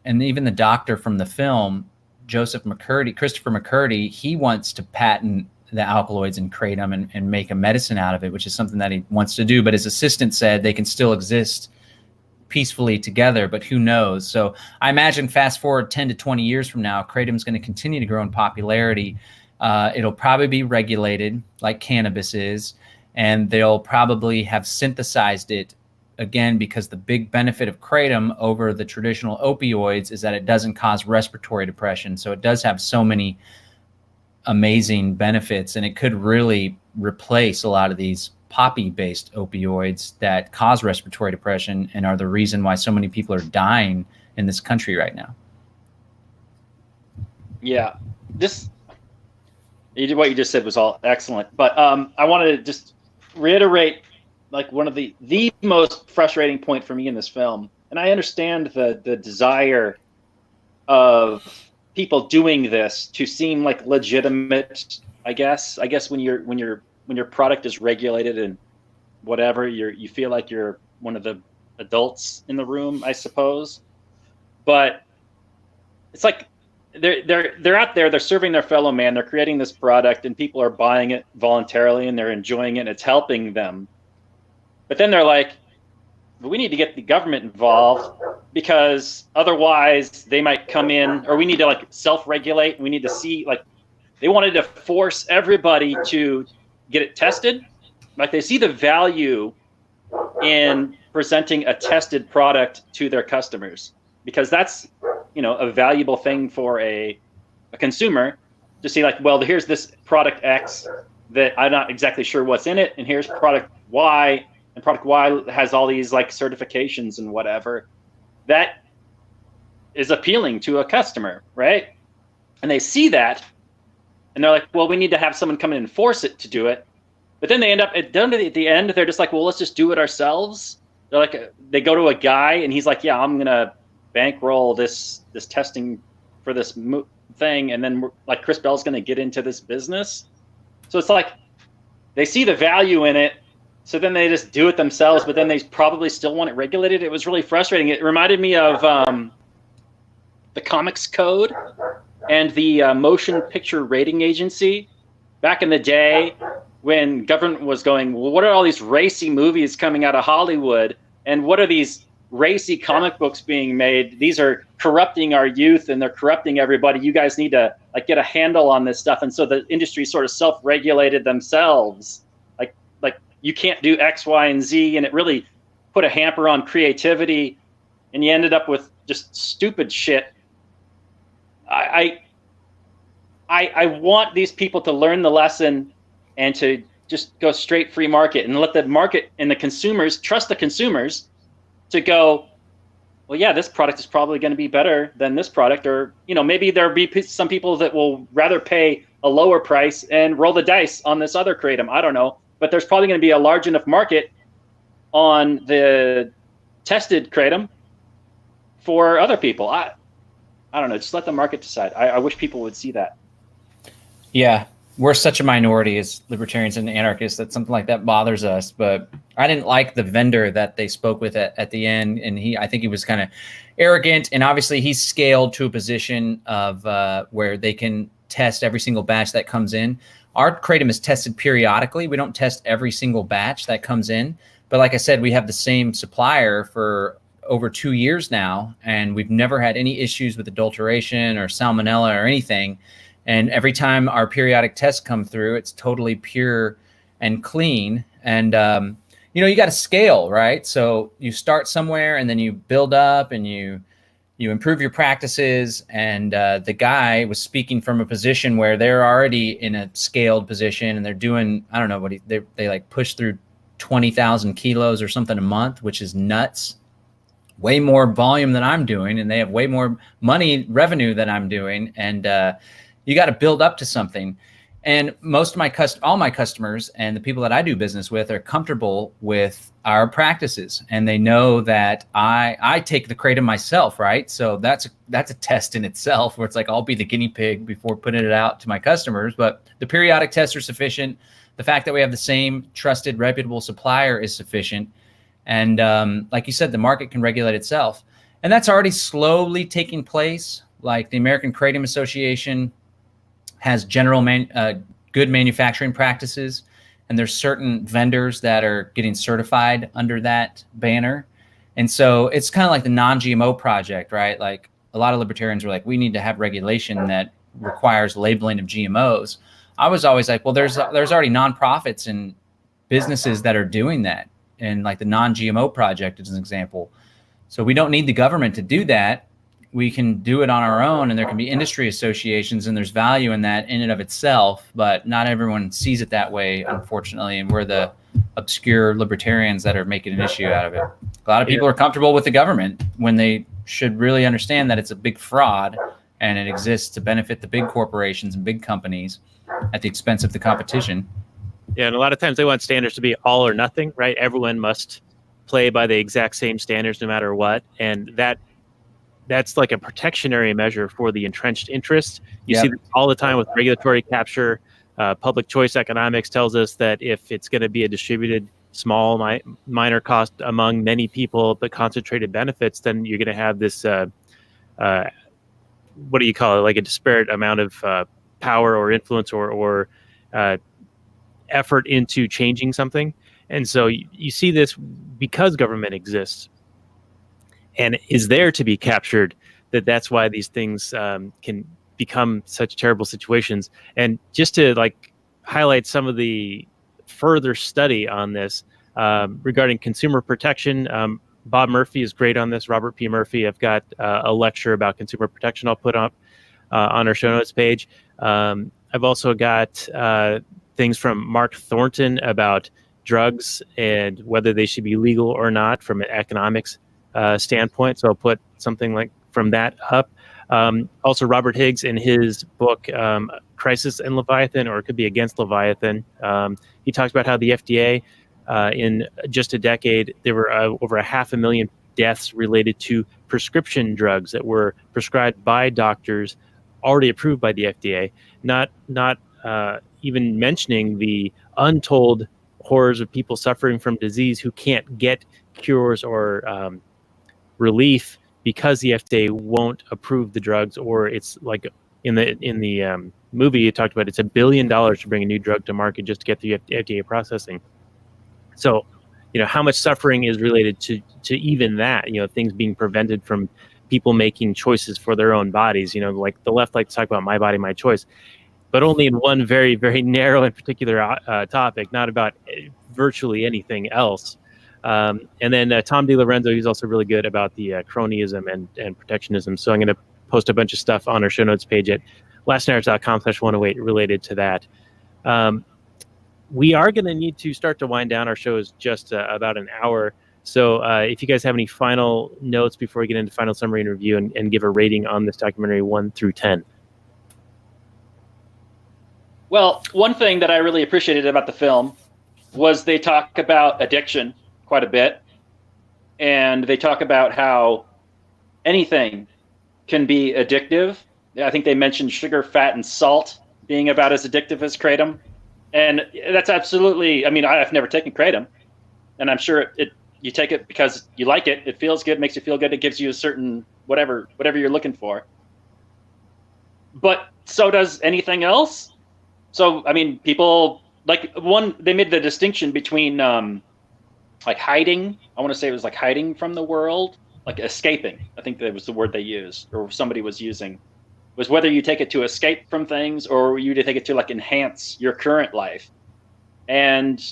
even the doctor from the film, Christopher McCurdy, he wants to patent the alkaloids in kratom and make a medicine out of it, which is something that he wants to do. But his assistant said they can still exist peacefully together, but who knows? So I imagine fast forward 10 to 20 years from now, kratom is going to continue to grow in popularity. It'll probably be regulated like cannabis is, and they'll probably have synthesized it again, because the big benefit of kratom over the traditional opioids is that it doesn't cause respiratory depression. So it does have so many amazing benefits, and it could really replace a lot of these poppy-based opioids that cause respiratory depression and are the reason why so many people are dying in this country right now. Yeah, what you just said was all excellent, but I wanted to just reiterate like one of the most frustrating point for me in this film, and I understand the desire of people doing this to seem like legitimate. I guess when your product is regulated and whatever, you feel like you're one of the adults in the room, I suppose. But it's like they're out there, they're serving their fellow man, they're creating this product, and people are buying it voluntarily and they're enjoying it and it's helping them. But then they're like, we need to get the government involved because otherwise they might come in, or we need to like self-regulate. We need to see, like, they wanted to force everybody to get it tested. Like, they see the value in presenting a tested product to their customers, because that's, you know, a valuable thing for a consumer to see, like, well, here's this product X that I'm not exactly sure what's in it, and here's product Y, and product Y has all these like certifications and whatever. That is appealing to a customer, right? And they see that, and they're like, well, we need to have someone come in and force it to do it. But then they end up at the end, they're just like, well, let's just do it ourselves. They're like, they go to a guy and he's like, yeah, I'm gonna bankroll this testing for this thing, and then like Chris Bell's gonna get into this business. So it's like they see the value in it, so then they just do it themselves, but then they probably still want it regulated. It was really frustrating. It reminded me of the Comics Code and the Motion Picture Rating Agency back in the day, when government was going, well, what are all these racy movies coming out of Hollywood? And what are these racy comic books being made? These are corrupting our youth and they're corrupting everybody. You guys need to like get a handle on this stuff. And so the industry sort of self-regulated themselves. Like you can't do X, Y, and Z. And it really put a hamper on creativity. And you ended up with just stupid shit. I want these people to learn the lesson and to just go straight free market and let the market and the consumers trust the consumers to go, well, yeah, this product is probably going to be better than this product. Or, you know, maybe there'll be some people that will rather pay a lower price and roll the dice on this other Kratom. I don't know. But there's probably going to be a large enough market on the tested Kratom for other people. I don't know. Just let the market decide. I wish people would see that. Yeah. We're such a minority as libertarians and anarchists that something like that bothers us. But I didn't like the vendor that they spoke with at the end. And I think he was kind of arrogant. And obviously he's scaled to a position of where they can test every single batch that comes in. Our Kratom is tested periodically. We don't test every single batch that comes in. But like I said, we have the same supplier for over 2 years now. And we've never had any issues with adulteration or salmonella or anything. And every time our periodic tests come through, it's totally pure and clean. And, you know, you got to scale, right? So you start somewhere and then you build up and you improve your practices. And the guy was speaking from a position where they're already in a scaled position and they're doing, I don't know, they like push through 20,000 kilos or something a month, which is nuts. Way more volume than I'm doing. And they have way more revenue than I'm doing. And, you got to build up to something. And most of all my customers and the people that I do business with are comfortable with our practices. And they know that I take the Kratom myself, right? So that's a test in itself where it's like, I'll be the guinea pig before putting it out to my customers. But the periodic tests are sufficient. The fact that we have the same trusted, reputable supplier is sufficient. And like you said, the market can regulate itself. And that's already slowly taking place. Like the American Kratom Association has general good manufacturing practices, and there's certain vendors that are getting certified under that banner. And so it's kind of like the non-GMO project, right? Like a lot of libertarians were like, we need to have regulation that requires labeling of GMOs. I was always like, well, there's already nonprofits and businesses that are doing that. And like the non-GMO project is an example. So we don't need the government to do that. We can do it on our own, and there can be industry associations, and there's value in that in and of itself, but not everyone sees it that way, unfortunately, and we're the obscure libertarians that are making an issue out of it. A lot of people are comfortable with the government when they should really understand that it's a big fraud and it exists to benefit the big corporations and big companies at the expense of the competition. Yeah, and a lot of times they want standards to be all or nothing, right? Everyone must play by the exact same standards no matter what, and that's like a protectionary measure for the entrenched interest. You see this all the time with regulatory capture. Public choice economics tells us that if it's going to be a distributed small, minor cost among many people, but concentrated benefits, then you're going to have this what do you call it, like a disparate amount of power or influence or effort into changing something. And so you see this because government exists and is there to be captured, that's why these things can become such terrible situations. And just to like highlight some of the further study on this regarding consumer protection, Bob Murphy is great on this. Robert P. Murphy. I've got a lecture about consumer protection I'll put up on our show notes page. I've also got things from Mark Thornton about drugs and whether they should be legal or not from an economics standpoint. So I'll put something like from that up. Also, Robert Higgs in his book, Crisis in Leviathan, or it could be Against Leviathan. He talks about how the FDA, in just a decade, there were over 500,000 deaths related to prescription drugs that were prescribed by doctors already approved by the FDA, not even mentioning the untold horrors of people suffering from disease who can't get cures or relief because the FDA won't approve the drugs, or it's like in the movie you talked about, it's $1 billion to bring a new drug to market just to get the FDA processing. So, how much suffering is related to even that, things being prevented from people making choices for their own bodies, like the left likes to talk about my body, my choice, but only in one very, very narrow and particular topic, not about virtually anything else. And then Tom DiLorenzo, he's also really good about the cronyism and protectionism. So I'm going to post a bunch of stuff on our show notes page at lastnarrative.com/108 related to that. We are going to need to start to wind down. Our show is just about an hour. So if you guys have any final notes before we get into final summary and review and give a rating on this documentary 1 through 10. Well, one thing that I really appreciated about the film was they talk about addiction quite a bit. And they talk about how anything can be addictive. I think they mentioned sugar, fat, and salt being about as addictive as Kratom. And that's absolutely, I've never taken Kratom. And I'm sure you take it because you like it. It feels good, makes you feel good. It gives you a certain whatever you're looking for. But so does anything else. So, people, they made the distinction between hiding. I want to say it was like hiding from the world, like escaping. I think that was the word they used, or somebody was using, was whether you take it to escape from things or you to take it to enhance your current life. And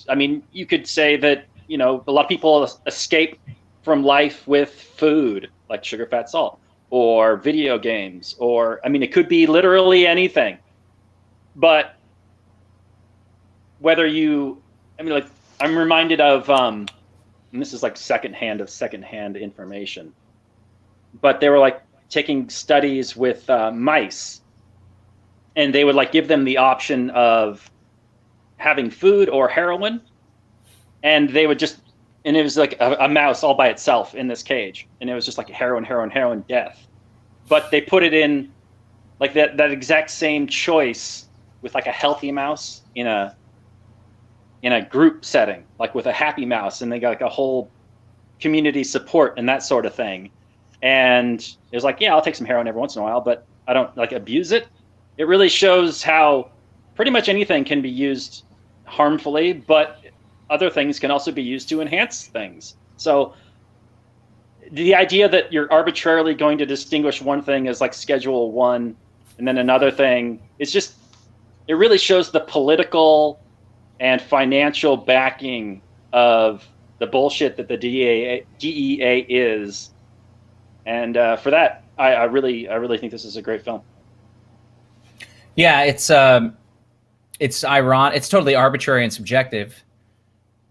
you could say that, a lot of people escape from life with food, like sugar, fat, salt, or video games, or, it could be literally anything. But whether I'm reminded of, and this is secondhand information, but they were taking studies with mice, and they would give them the option of having food or heroin, and they would and it was a mouse all by itself in this cage, and it was just heroin, death. But they put it in that exact same choice with a healthy mouse in a group setting, with a happy mouse, and they got a whole community support and that sort of thing. And it was I'll take some heroin every once in a while, but I don't abuse it. It really shows how pretty much anything can be used harmfully, but other things can also be used to enhance things. So the idea that you're arbitrarily going to distinguish one thing as Schedule 1 and then another thing, it really shows the political and financial backing of the bullshit that the DEA is. And for that, I really think this is a great film. Yeah, it's ironic. It's totally arbitrary and subjective.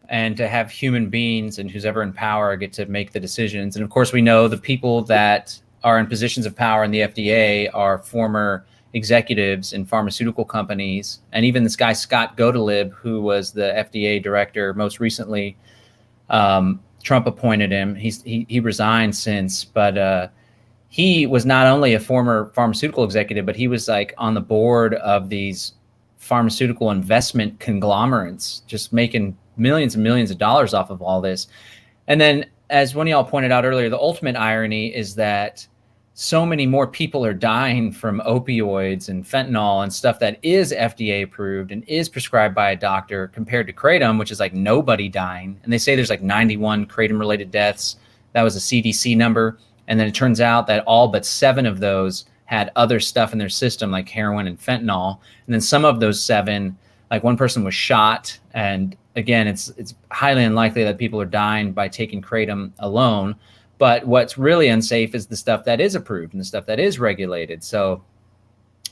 And to have human beings and who's ever in power get to make the decisions. And of course, we know the people that are in positions of power in the FDA are former executives in pharmaceutical companies. And even this guy, Scott Gottlieb, who was the FDA director most recently, Trump appointed him. He resigned since, but he was not only a former pharmaceutical executive, but he was on the board of these pharmaceutical investment conglomerates, just making millions and millions of dollars off of all this. And then, as one of y'all pointed out earlier, the ultimate irony is that so many more people are dying from opioids and fentanyl and stuff that is FDA approved and is prescribed by a doctor compared to Kratom, which is like nobody dying. And they say there's like 91 Kratom related deaths. That was a CDC number. And then it turns out that all but 7 of those had other stuff in their system, like heroin and fentanyl. And then some of those 7, like one person was shot. And again, it's highly unlikely that people are dying by taking Kratom alone. But what's really unsafe is the stuff that is approved and the stuff that is regulated. So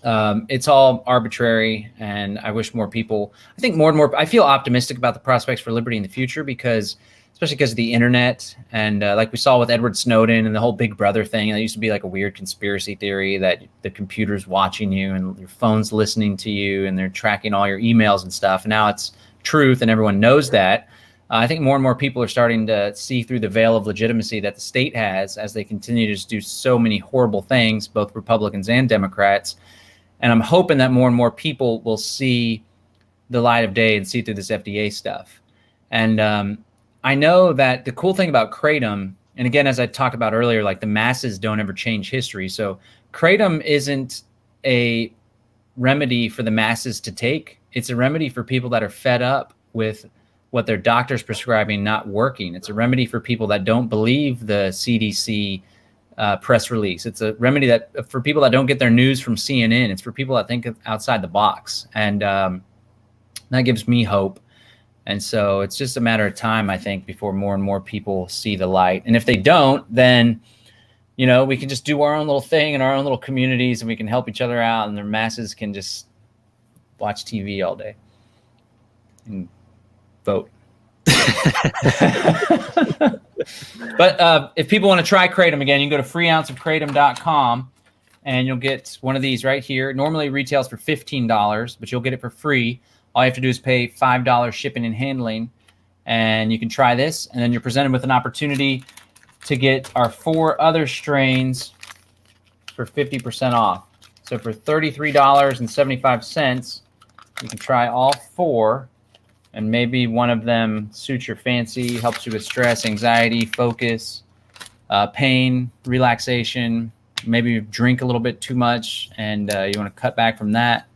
it's all arbitrary. And I wish more people, I think more and more, I feel optimistic about the prospects for liberty in the future because, especially because of the internet. And like we saw with Edward Snowden and the whole Big Brother thing, that used to be like a weird conspiracy theory that the computer's watching you and your phone's listening to you and they're tracking all your emails and stuff. And now it's truth and everyone knows that. I think more and more people are starting to see through the veil of legitimacy that the state has as they continue to just do so many horrible things, both Republicans and Democrats. And I'm hoping that more and more people will see the light of day and see through this FDA stuff. And I know that the cool thing about Kratom, and again, as I talked about earlier, like the masses don't ever change history. So Kratom isn't a remedy for the masses to take. It's a remedy for people that are fed up with what their doctor's prescribing not working. It's a remedy for people that don't believe the CDC press release. It's a remedy that for people that don't get their news from CNN. It's for people that think outside the box. And that gives me hope. And so it's just a matter of time, I think, before more and more people see the light. And if they don't, then, you know, we can just do our own little thing in our own little communities and we can help each other out and the masses can just watch TV all day and vote. But if people want to try Kratom again, you can go to freeounceofkratom.com and you'll get one of these right here. Normally it retails for $15, but you'll get it for free. All you have to do is pay $5 shipping and handling, and you can try this. And then you're presented with an opportunity to get our 4 other strains for 50% off. So for $33.75, you can try all 4. And maybe one of them suits your fancy, helps you with stress, anxiety, focus, pain, relaxation. Maybe you drink a little bit too much and you want to cut back from that.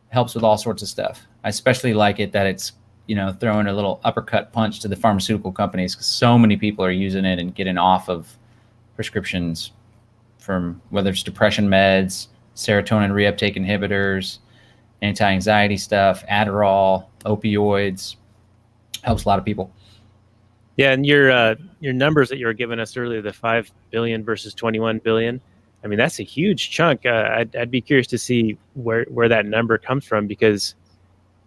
Helps with all sorts of stuff. I especially like it that it's, you know, throwing a little uppercut punch to the pharmaceutical companies because so many people are using it and getting off of prescriptions from whether it's depression meds, serotonin reuptake inhibitors, anti-anxiety stuff, Adderall, opioids. Helps a lot of people. Yeah, and your numbers that you were giving us earlier, the 5 billion versus 21 billion, I mean, that's a huge chunk. I'd be curious to see where that number comes from because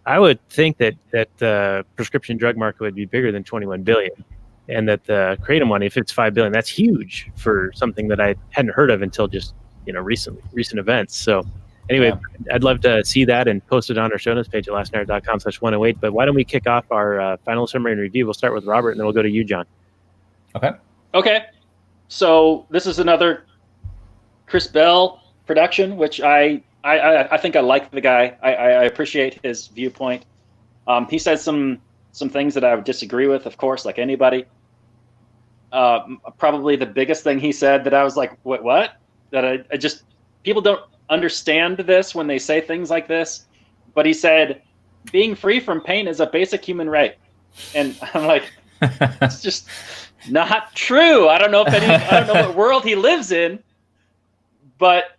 I would think that the prescription drug market would be bigger than 21 billion, and that the Kratom one, if it's 5 billion, that's huge for something that I hadn't heard of until just recent events. So anyway, yeah. I'd love to see that and post it on our show notes page at lastnerd.com/108. But why don't we kick off our final summary and review? We'll start with Robert, and then we'll go to you, John. Okay. So this is another Chris Bell production, which I think I like the guy. I appreciate his viewpoint. He said some things that I would disagree with, of course, like anybody. Probably the biggest thing he said that I was like, what? That I just, people don't understand this when they say things like this. But he said, being free from pain is a basic human right. And I'm like, it's just not true. I don't know what world he lives in, but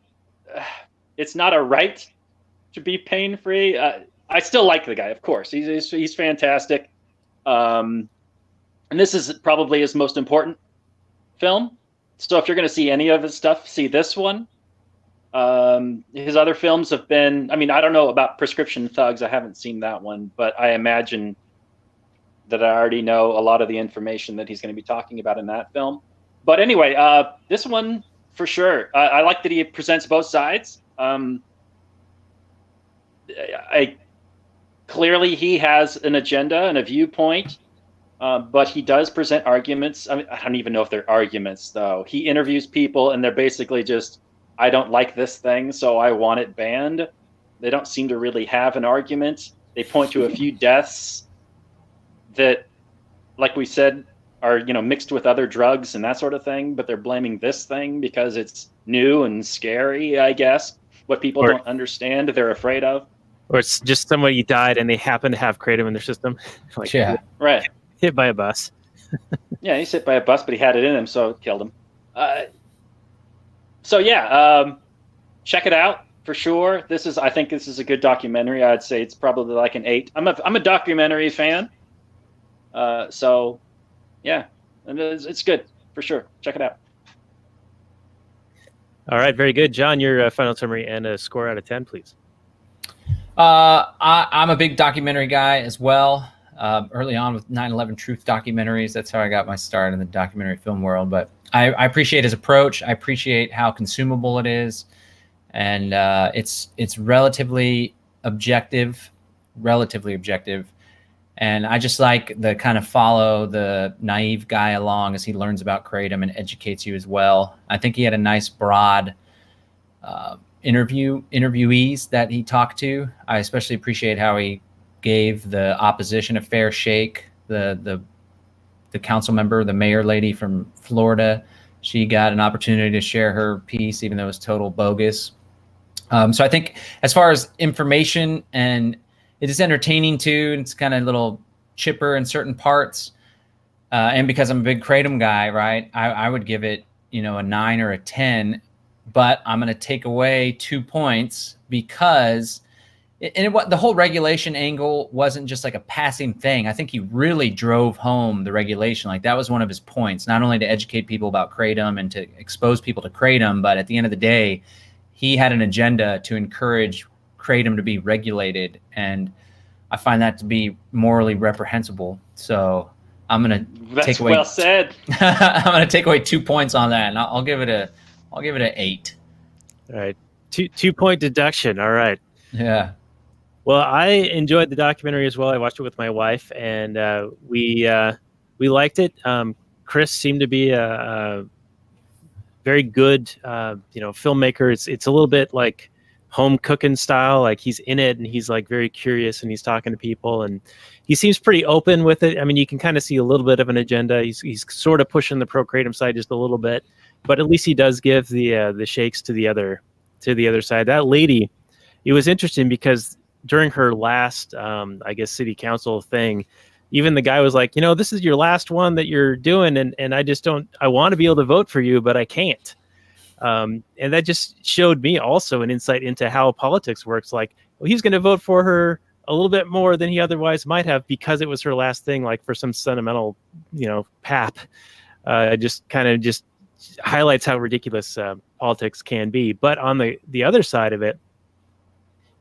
it's not a right to be pain-free. I still like the guy, of course. He's fantastic. And this is probably his most important film. So if you're going to see any of his stuff, see this one. His other films have been, I mean, I don't know about Prescription Thugs. I haven't seen that one, but I imagine that I already know a lot of the information that he's going to be talking about in that film. But anyway, this one for sure. I like that he presents both sides. Clearly he has an agenda and a viewpoint, but he does present arguments. I mean, I don't even know if they're arguments, though. He interviews people, and they're basically just, I don't like this thing, so I want it banned. They don't seem to really have an argument. They point to a few deaths that, like we said, are mixed with other drugs and that sort of thing, but they're blaming this thing because it's new and scary, I guess. What people Or- don't understand, they're afraid of. Or it's just somebody died and they happen to have kratom in their system, like Yeah. Right. hit by a bus. Yeah, he's hit by a bus, but he had it in him, so it killed him. Check it out for sure. I think this is a good documentary. I'd say it's probably like an 8. I'm a documentary fan. So yeah, and it's good for sure. Check it out. All right, very good, John. Your final summary and a score out of 10, please. I'm a big documentary guy as well. Early on with 9/11 Truth documentaries, that's how I got my start in the documentary film world. But I appreciate his approach. I appreciate how consumable it is, and it's relatively objective, and I just like the kind of follow the naive guy along as he learns about kratom and educates you as well. I think he had a nice broad interviewees that he talked to. I especially appreciate how he gave the opposition a fair shake. The council member, the mayor lady from Florida, she got an opportunity to share her piece, even though it was total bogus. So I think as far as information, and it is entertaining too, and it's kind of a little chipper in certain parts. And because I'm a big kratom guy, right, I would give it, a 9 or a 10. But I'm going to take away 2 points because the whole regulation angle wasn't just like a passing thing. I think he really drove home the regulation. Like that was one of his points, not only to educate people about kratom and to expose people to kratom, but at the end of the day, he had an agenda to encourage kratom to be regulated. And I find that to be morally reprehensible. So I'm going to take away. Well said. I'm going to take away 2 points on that, and I'll give it an 8. All right, 2-point deduction. All right. Yeah. Well, I enjoyed the documentary as well. I watched it with my wife, and we liked it. Chris seemed to be a very good, filmmaker. It's a little bit like home cooking style. Like he's in it, and he's like very curious, and he's talking to people, and he seems pretty open with it. I mean, you can kind of see a little bit of an agenda. He's sort of pushing the pro-kratom side just a little bit, but at least he does give the shakes to the other side. That lady, it was interesting because during her last, I guess, city council thing, even the guy was like, this is your last one that you're doing, and I want to be able to vote for you, but I can't. And that just showed me also an insight into how politics works. Like, well, he's going to vote for her a little bit more than he otherwise might have because it was her last thing, like for some sentimental, pap. Just highlights how ridiculous politics can be. But on the other side of it,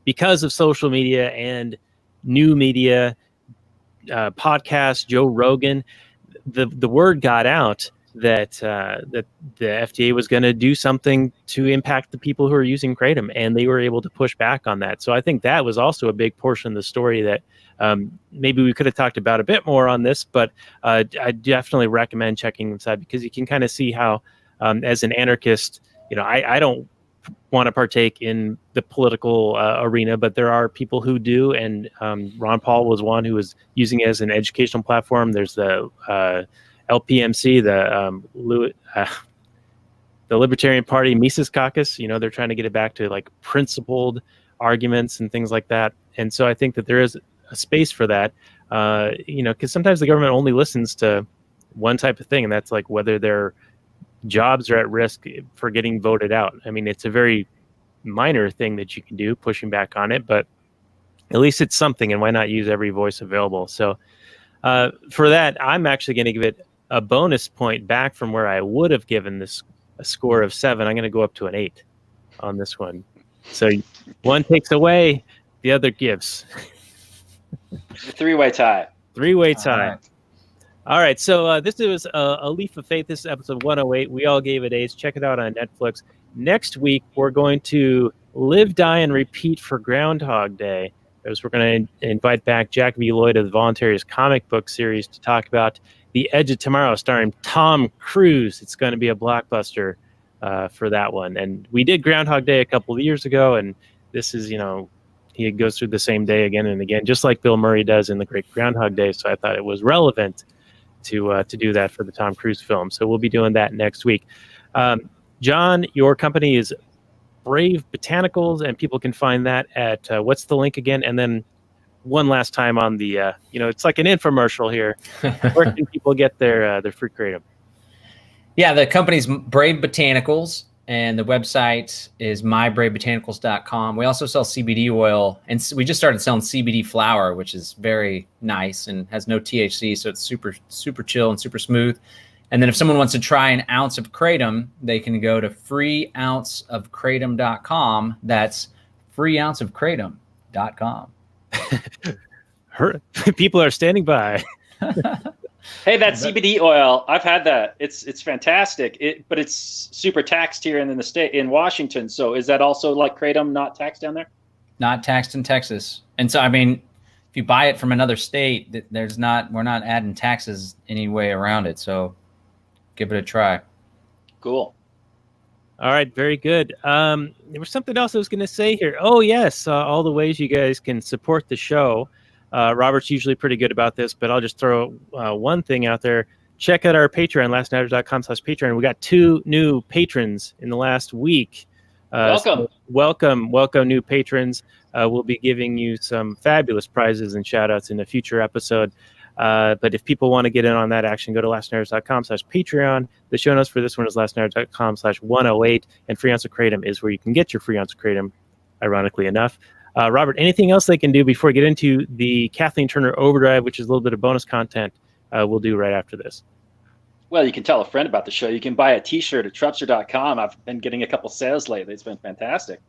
because of social media and new media, podcasts, Joe Rogan, the word got out that the FDA was going to do something to impact the people who are using kratom, and they were able to push back on that. So I think that was also a big portion of the story that maybe we could have talked about a bit more on this, but I definitely recommend checking inside because you can kind of see how, as an anarchist, I don't want to partake in the political arena, but there are people who do, and Ron Paul was one who was using it as an educational platform. There's the LPMC, the Libertarian Party Mises Caucus. They're trying to get it back to like principled arguments and things like that. And so I think that there is a space for that, because sometimes the government only listens to one type of thing, and that's like whether their jobs are at risk for getting voted out. I mean, it's a very minor thing that you can do, pushing back on it, but at least it's something, and why not use every voice available? So for that, I'm actually going to give it a bonus point back from where I would have given this a score of 7. I'm going to go up to an 8 on this one. So one takes away, the other gives. Three-way tie. Three-way tie. All right. So this was a Leaf of Faith. This is episode 108. We all gave it A's. Check it out on Netflix. Next week, we're going to live, die, and repeat for Groundhog Day. We're going to invite back Jack V. Lloyd of the Voluntaryist comic book series to talk about The Edge of Tomorrow, starring Tom Cruise. It's going to be a blockbuster for that one. And we did Groundhog Day a couple of years ago, and this is, he goes through the same day again and again, just like Bill Murray does in The Great Groundhog Day. So I thought it was relevant to do that for the Tom Cruise film. So we'll be doing that next week. John, your company is Brave Botanicals, and people can find that at what's the link again? And then one last time on the, it's like an infomercial here. Where can people get their free Kratom? Yeah, the company's Brave Botanicals, and the website is mybravebotanicals.com. We also sell CBD oil, and we just started selling CBD flower, which is very nice and has no THC, so it's super, super chill and super smooth. And then if someone wants to try an ounce of Kratom, they can go to freeounceofkratom.com. That's freeounceofkratom.com. People are standing by. Hey, that CBD oil, I've had that. It's fantastic. But it's super taxed here in the state, in Washington. So is that also like Kratom, not taxed down there? Not taxed in Texas. And so, I mean, if you buy it from another state, we're not adding taxes any way around it. So give it a try. Cool. All right, very good. There was something else I was going to say here. Oh, yes, all the ways you guys can support the show. Robert's usually pretty good about this, but I'll just throw one thing out there. Check out our Patreon, lastnighters.com/Patreon. We got 2 new patrons in the last week. Welcome. So welcome, new patrons. We'll be giving you some fabulous prizes and shout-outs in a future episode. But if people want to get in on that action, go to lastnighters.com/Patreon. The show notes for this one is lastnighters.com/108, and Free Ounce of Kratom is where you can get your Free Ounce of Kratom, ironically enough. Robert, anything else they can do before we get into the Kathleen Turner Overdrive, which is a little bit of bonus content we'll do right after this? Well, you can tell a friend about the show. You can buy a T-shirt at Trupster.com. I've been getting a couple sales lately. It's been fantastic.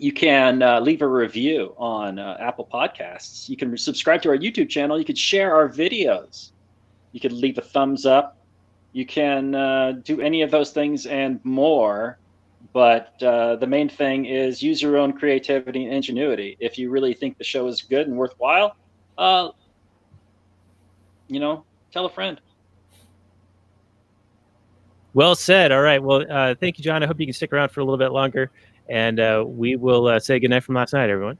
You can leave a review on Apple Podcasts. You can subscribe to our YouTube channel. You could share our videos. You could leave a thumbs up. You can do any of those things and more. But the main thing is use your own creativity and ingenuity. If you really think the show is good and worthwhile, tell a friend. Well said. All right. Well, thank you, John. I hope you can stick around for a little bit longer. And we will say goodnight from last night, everyone.